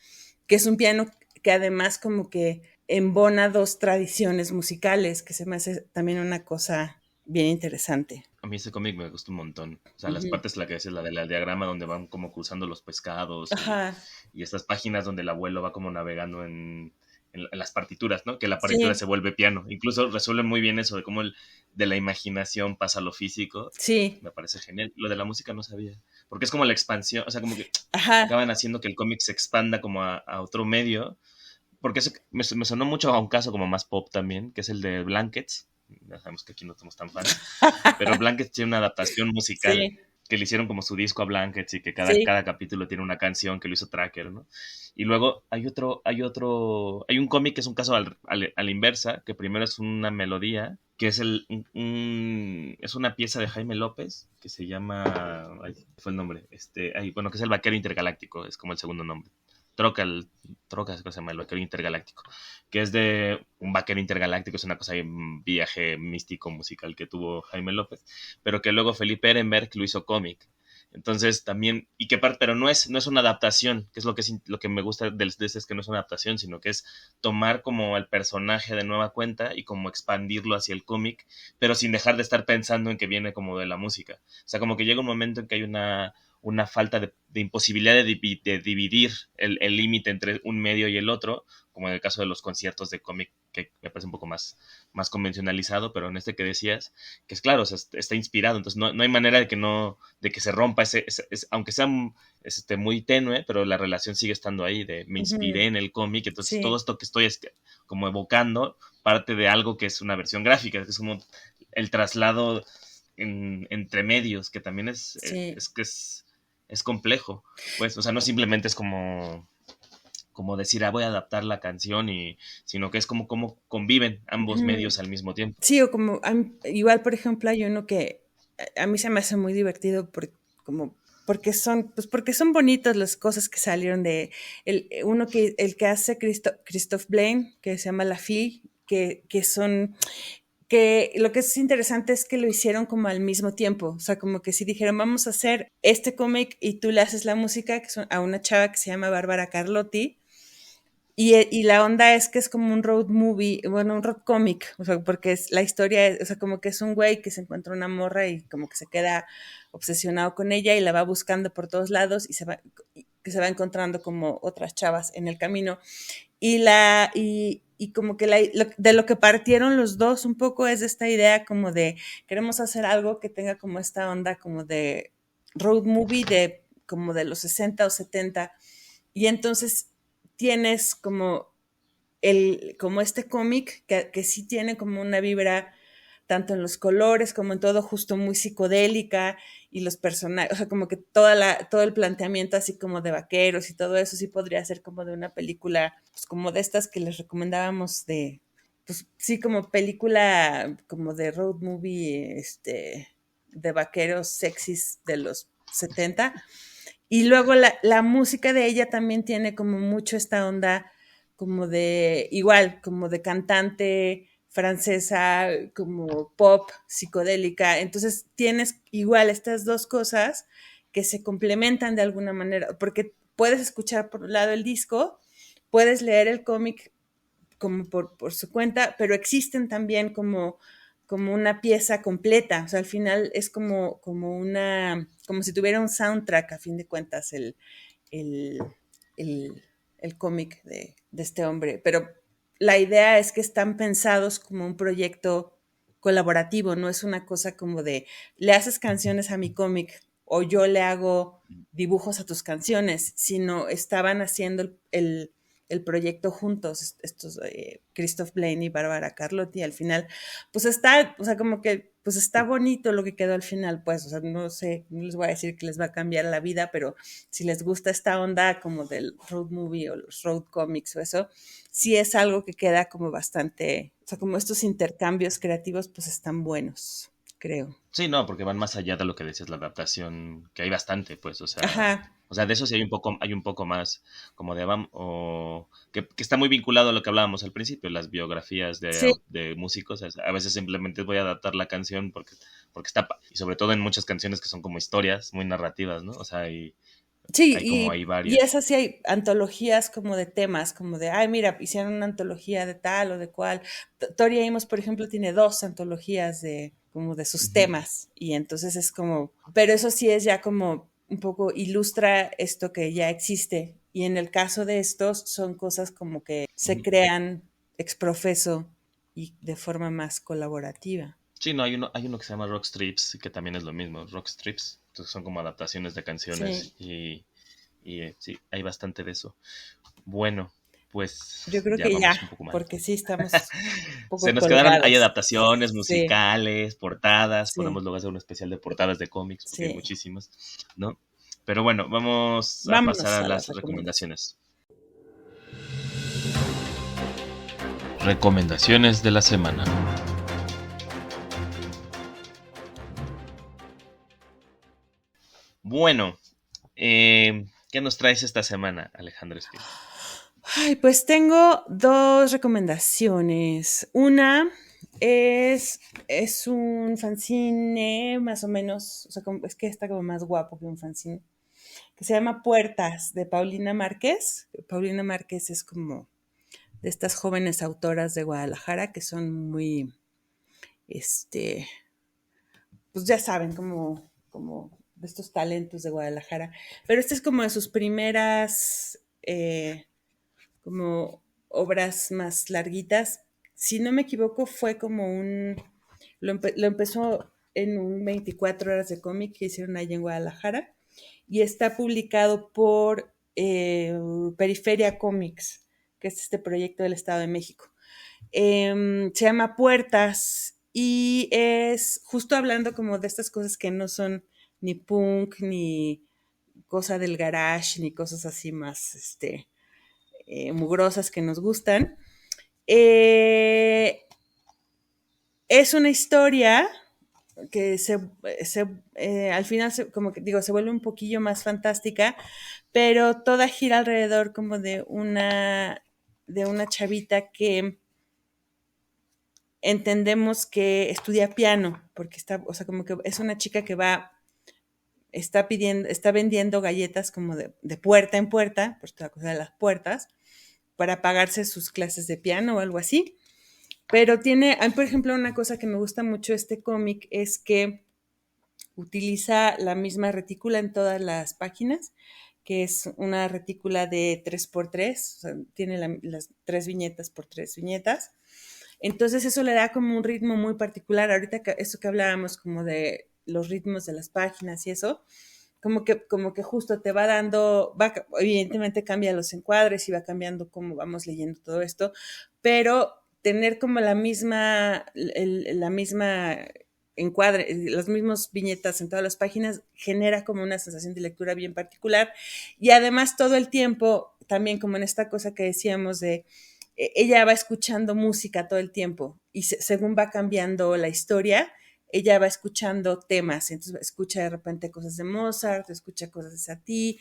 que es un piano que además como que embona dos tradiciones musicales, que se me hace también una cosa bien interesante. A mí ese cómic me gusta un montón. O sea, las Ujú. partes, la que es la del diagrama donde van como cruzando los pescados Ajá, y estas páginas donde el abuelo va como navegando en las partituras, ¿no? Que la partitura sí, se vuelve piano. Incluso resuelve muy bien eso de cómo de la imaginación pasa a lo físico. sí, Me parece genial. Lo de la música no sabía. Porque es como la expansión, o sea, como que ajá, acaban haciendo que el cómic se expanda como a otro medio. Porque eso me sonó mucho a un caso como más pop también, que es el de Blankets. Ya sabemos que aquí no somos tan fans, pero Blankets tiene una adaptación musical sí, que le hicieron como su disco a Blankets y que sí, cada capítulo tiene una canción que lo hizo Tracker, ¿no? Y luego hay un cómic que es un caso a la inversa, que primero es una melodía, que es es una pieza de Jaime López, que se llama, ay, fue el nombre, bueno, que es el Vaquero Intergaláctico, es como el segundo nombre. Troca, es cosa se llama el Vaquero Intergaláctico, que es de un vaquero intergaláctico, es una cosa de un viaje místico musical que tuvo Jaime López, pero que luego Felipe Ehrenberg lo hizo cómic. Entonces también, pero no es una adaptación, que es lo que me gusta de este, es que no es una adaptación, sino que es tomar como el personaje de nueva cuenta y como expandirlo hacia el cómic, pero sin dejar de estar pensando en que viene como de la música. O sea, como que llega un momento en que hay una falta de imposibilidad de dividir el límite entre un medio y el otro, como en el caso de los conciertos de cómic, que me parece un poco más convencionalizado, pero en este que decías, que es claro, o sea, está inspirado, entonces no hay manera de que se rompa aunque sea muy tenue, pero la relación sigue estando ahí, de me ujú, inspiré en el cómic, entonces todo sí, esto que estoy como evocando parte de algo que es una versión gráfica, que es como el traslado entre medios, que también Sí. es complejo, pues, o sea, no simplemente es como decir, voy a adaptar la canción, sino que es como conviven ambos Ujú. medios al mismo tiempo. Sí, o como igual, por ejemplo, hay uno que a mí se me hace muy divertido como porque son bonitas las cosas que salieron de el que hace Christoph Blaine, que se llama La Fille, que son que lo que es interesante es que lo hicieron como al mismo tiempo, o sea, como que si dijeron, vamos a hacer este cómic y tú le haces la música a una chava que se llama Bárbara Carlotti, y la onda es que es como un road movie, bueno, un road comic, o sea, porque es la historia, o sea, como que es un güey que se encuentra una morra y como que se queda obsesionado con ella y la va buscando por todos lados que se va encontrando como otras chavas en el camino. Y como que de lo que partieron los dos un poco es de esta idea como de queremos hacer algo que tenga como esta onda como de road movie de como de los 60 o 70. Y entonces tienes como este cómic que sí tiene como una vibra tanto en los colores como en todo justo muy psicodélica y los personajes, o sea, como que todo el planteamiento así como de vaqueros y todo eso sí podría ser como de una película, pues como de estas que les recomendábamos pues sí, como película como de road movie, de vaqueros sexys de los 70. Y luego la música de ella también tiene como mucho esta onda como de, igual, como de cantante francesa, como pop, psicodélica. Entonces tienes igual estas dos cosas que se complementan de alguna manera, porque puedes escuchar por un lado el disco, puedes leer el cómic como por su cuenta, pero existen también como una pieza completa, o sea, al final es como si tuviera un soundtrack a fin de cuentas el, el cómic de este hombre, pero la idea es que están pensados como un proyecto colaborativo, no es una cosa como de le haces canciones a mi cómic o yo le hago dibujos a tus canciones, sino estaban haciendo el proyecto juntos, estos Christoph Blaine y Bárbara Carlotti, al final, pues está, o sea, como que, pues está bonito lo que quedó al final, pues, o sea, no sé, no les voy a decir que les va a cambiar la vida, pero si les gusta esta onda como del road movie o los road comics o eso, sí es algo que queda como bastante, o sea, como estos intercambios creativos, pues están buenos, creo. Sí, no, porque van más allá de lo que decías, la adaptación, que hay bastante, pues, Ajá, o sea, de eso sí hay un poco más como de o que está muy vinculado a lo que hablábamos al principio, las biografías sí, de músicos, a veces simplemente voy a adaptar la canción porque y sobre todo en muchas canciones que son como historias muy narrativas, ¿no? O sea, sí, hay como hay y varias. esas sí hay antologías como de temas, como de, ay, mira, hicieron una antología de tal o de cual. Tori Amos, por ejemplo, tiene dos antologías de como de sus Ujú. temas y entonces es como, pero eso sí es ya como un poco ilustra esto que ya existe y en el caso de estos son cosas como que se Ujú. crean ex profeso y de forma más colaborativa. Sí, no, hay uno que se llama Rock Strips, que también es lo mismo, Rock Strips, entonces son como adaptaciones de Sí, canciones sí, hay bastante de eso. Bueno, yo pues creo ya que vamos ya, un poco mal de porque tiempo. sí estamos un Se poco nos quedaron, hay colgados. adaptaciones Sí, musicales, portadas, sí, podemos luego hacer un especial de portadas de cómics, porque hay sí. muchísimas, ¿no? Pero bueno, vamos a pasar Vámonos a a las las recomendaciones. recomendaciones. Recomendaciones de la semana. Bueno, ¿qué nos traes esta semana, Alejandro Espino? Ay, pues tengo dos recomendaciones. Una es un fanzine, más o menos, o sea, es que está como más guapo que un fanzine, que se llama Puertas, de Paulina Márquez. Paulina Márquez es como de estas jóvenes autoras de Guadalajara que son muy, este, pues ya saben, como de estos talentos de Guadalajara. Pero esta es como de sus primeras como obras más larguitas. Si no me equivoco, fue como lo empezó en un 24 horas de cómic que hicieron allá en Guadalajara y está publicado por Periferia Comics, que es este proyecto del Estado de México. Se llama Puertas y es justo hablando como de estas cosas que no son ni punk, ni cosa del garage, ni cosas así más mugrosas que nos gustan. Eh, es una historia que al final, como que digo, se vuelve un poquillo más fantástica, pero toda gira alrededor como de una chavita que entendemos que estudia piano, porque está, o sea, como que es una chica que está vendiendo galletas como de puerta en puerta, por toda la cosa de las puertas, para pagarse sus clases de piano o algo así. Pero por ejemplo, una cosa que me gusta mucho de este cómic es que utiliza la misma retícula en todas las páginas, que es una retícula de 3x3, o sea, tiene las 3 viñetas por 3 viñetas. Entonces eso le da como un ritmo muy particular. Ahorita eso que hablábamos como de los ritmos de las páginas y eso, como que justo te va dando, evidentemente cambia los encuadres y va cambiando cómo vamos leyendo todo esto, pero tener como la misma encuadre, las mismas viñetas en todas las páginas genera como una sensación de lectura bien particular y además todo el tiempo, también como en esta cosa que decíamos de ella va escuchando música todo el tiempo y según va cambiando la historia, ella va escuchando temas, entonces escucha de repente cosas de Mozart, escucha cosas de Satie,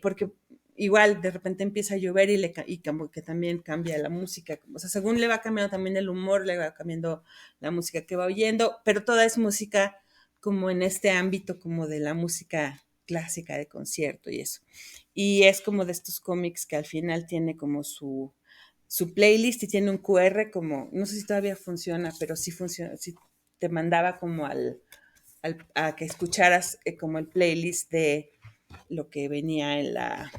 porque igual de repente empieza a llover y como que también cambia la música, o sea, según le va cambiando también el humor, le va cambiando la música que va oyendo, pero toda es música como en este ámbito como de la música clásica de concierto y eso. Y es como de estos cómics que al final tiene como su playlist y tiene un QR como, no sé si todavía funciona, pero sí funciona, sí te mandaba como a que escucharas como el playlist de lo que venía en la,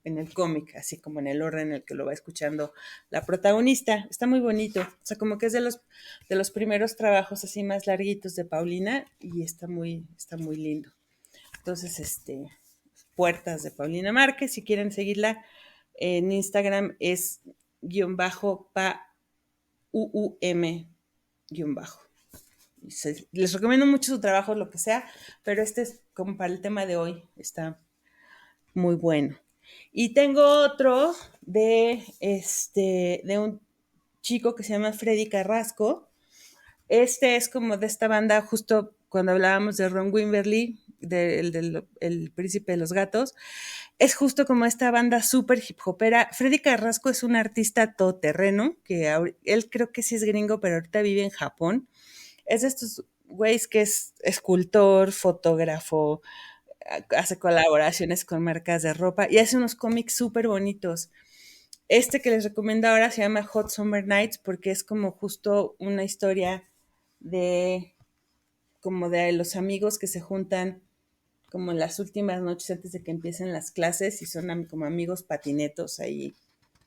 en el cómic, así como en el orden en el que lo va escuchando la protagonista. Está muy bonito, o sea, como que es de los primeros trabajos así más larguitos de Paulina y está muy lindo. Entonces, Puertas de Paulina Márquez, si quieren seguirla en Instagram es guión bajo pa guión bajo. Les recomiendo mucho su trabajo, lo que sea, pero este es como para el tema de hoy, está muy bueno. Y tengo otro de un chico que se llama Freddy Carrasco. Este es como de esta banda, justo cuando hablábamos de Ron Wimberly, del el príncipe de los gatos, es justo como esta banda súper hip hopera. Freddy Carrasco es un artista todoterreno, que él creo que sí es gringo, pero ahorita vive en Japón. Es de estos güeyes que es escultor, fotógrafo, hace colaboraciones con marcas de ropa y hace unos cómics súper bonitos. Este que les recomiendo ahora se llama Hot Summer Nights porque es como justo una historia de como de los amigos que se juntan como en las últimas noches antes de que empiecen las clases y son como amigos patinetos ahí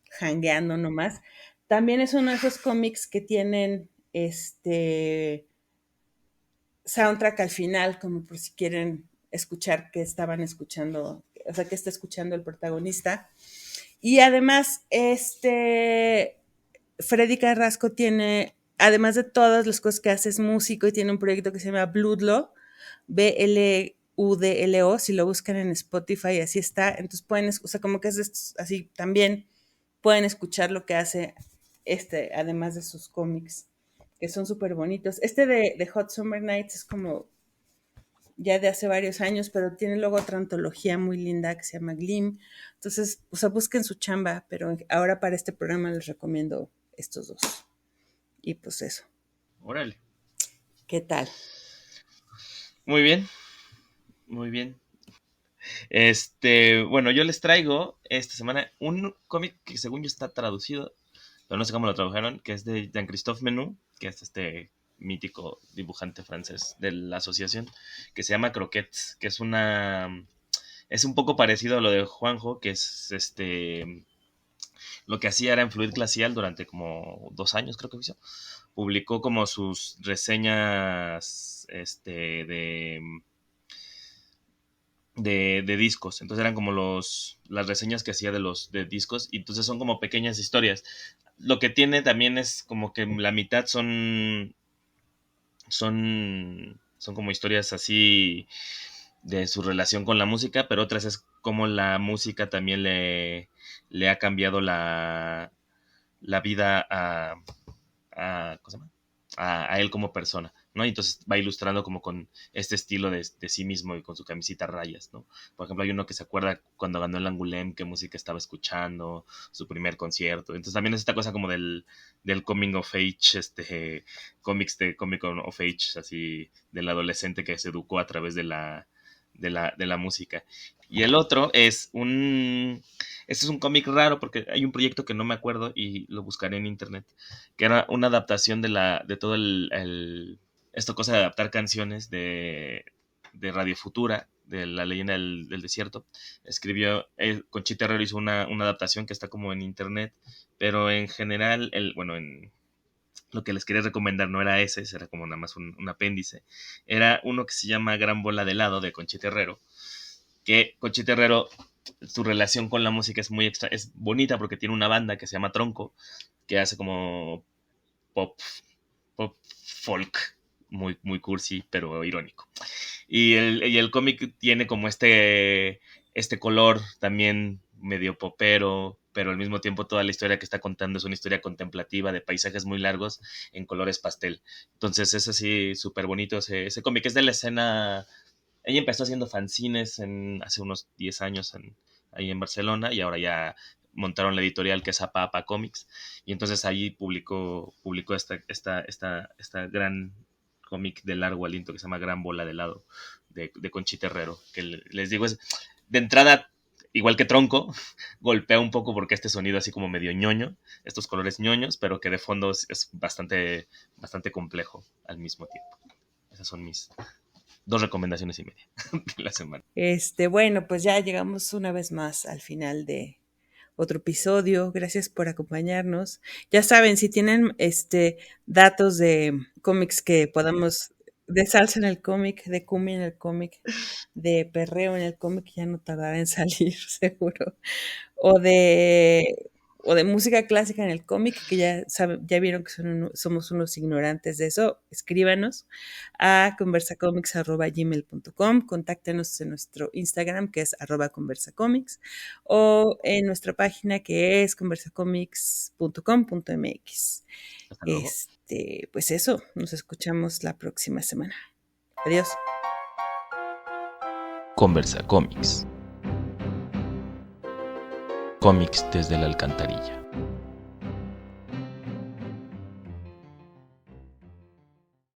jangueando nomás. También es uno de esos cómics que tienen soundtrack al final, como por si quieren escuchar qué estaban escuchando, o sea, qué está escuchando el protagonista. Y además, Freddy Carrasco tiene, además de todas las cosas que hace, es músico y tiene un proyecto que se llama Bloodlo, Bludlo, si lo buscan en Spotify, así está. Entonces pueden, o sea, como que es así, también pueden escuchar lo que hace además de sus cómics, que son súper bonitos. De Hot Summer Nights es como ya de hace varios años, pero tiene luego otra antología muy linda que se llama Glim. Entonces, o sea, busquen su chamba, pero ahora para este programa les recomiendo estos dos. Y pues eso. Órale. ¿Qué tal? Muy bien, muy bien. Bueno, yo les traigo esta semana un cómic que según yo está traducido, pero no sé cómo lo tradujeron, que es de Jean-Christophe Menou, que es este mítico dibujante francés de la asociación, que se llama Croquettes, que es un poco parecido a lo de Juanjo, que es lo que hacía era en Fluid Glacial durante como 2 años, creo que hizo. Publicó como sus reseñas de de discos. Entonces eran como las reseñas que hacía de discos, y entonces son como pequeñas historias. Lo que tiene también es como que la mitad son como historias así de su relación con la música, pero otras es como la música también le ha cambiado la vida ¿cómo se llama? A él como persona, ¿no? Y entonces va ilustrando como con este estilo de sí mismo y con su camisita a rayas, ¿no? Por ejemplo, hay uno que se acuerda cuando ganó el Angoulême, qué música estaba escuchando, su primer concierto. Entonces también es esta cosa como del coming of age, cómics de comic of age, así, del adolescente que se educó a través de la música. Y el otro este es un cómic raro porque hay un proyecto que no me acuerdo y lo buscaré en internet, que era una adaptación de todo esta cosa de adaptar canciones de Radio Futura, de La Leyenda del Desierto. Escribió, Conchita Herrero hizo una adaptación que está como en internet, pero en general, bueno, lo que les quería recomendar no era ese era como nada más un apéndice. Era uno que se llama Gran Bola de Helado, de Conchita Herrero, que Conchita Herrero, su relación con la música es muy extra, es bonita porque tiene una banda que se llama Tronco, que hace como pop, pop folk, muy, muy cursi, pero irónico. Y el cómic tiene como este color también medio popero, pero al mismo tiempo toda la historia que está contando es una historia contemplativa de paisajes muy largos en colores pastel. Entonces es así súper bonito ese cómic. Es de la escena. Ella empezó haciendo fanzines hace unos 10 años ahí en Barcelona, y ahora ya montaron la editorial que es Apapa Comics, y entonces ahí publicó esta gran cómic de largo aliento que se llama Gran Bola de Helado, de Conchita Herrero, que les digo, es de entrada, igual que Tronco, golpea un poco porque este sonido así como medio ñoño, estos colores ñoños, pero que de fondo es bastante, bastante complejo al mismo tiempo. Esas son mis 2 recomendaciones y media de la semana. Bueno, pues ya llegamos una vez más al final de otro episodio. Gracias por acompañarnos. Ya saben, si tienen datos de cómics que podamos, de salsa en el cómic, de cumbia en el cómic, de perreo en el cómic, ya no tardará en salir, seguro. O de música clásica en el cómic, que ya vieron que somos unos ignorantes de eso, escríbanos a conversacomics@gmail.com, contáctenos en nuestro Instagram, que es @conversacomics, o en nuestra página, que es conversacomics.com.mx. Hasta luego. Pues eso, nos escuchamos la próxima semana. Adiós. Conversa Comics. Cómics desde la alcantarilla.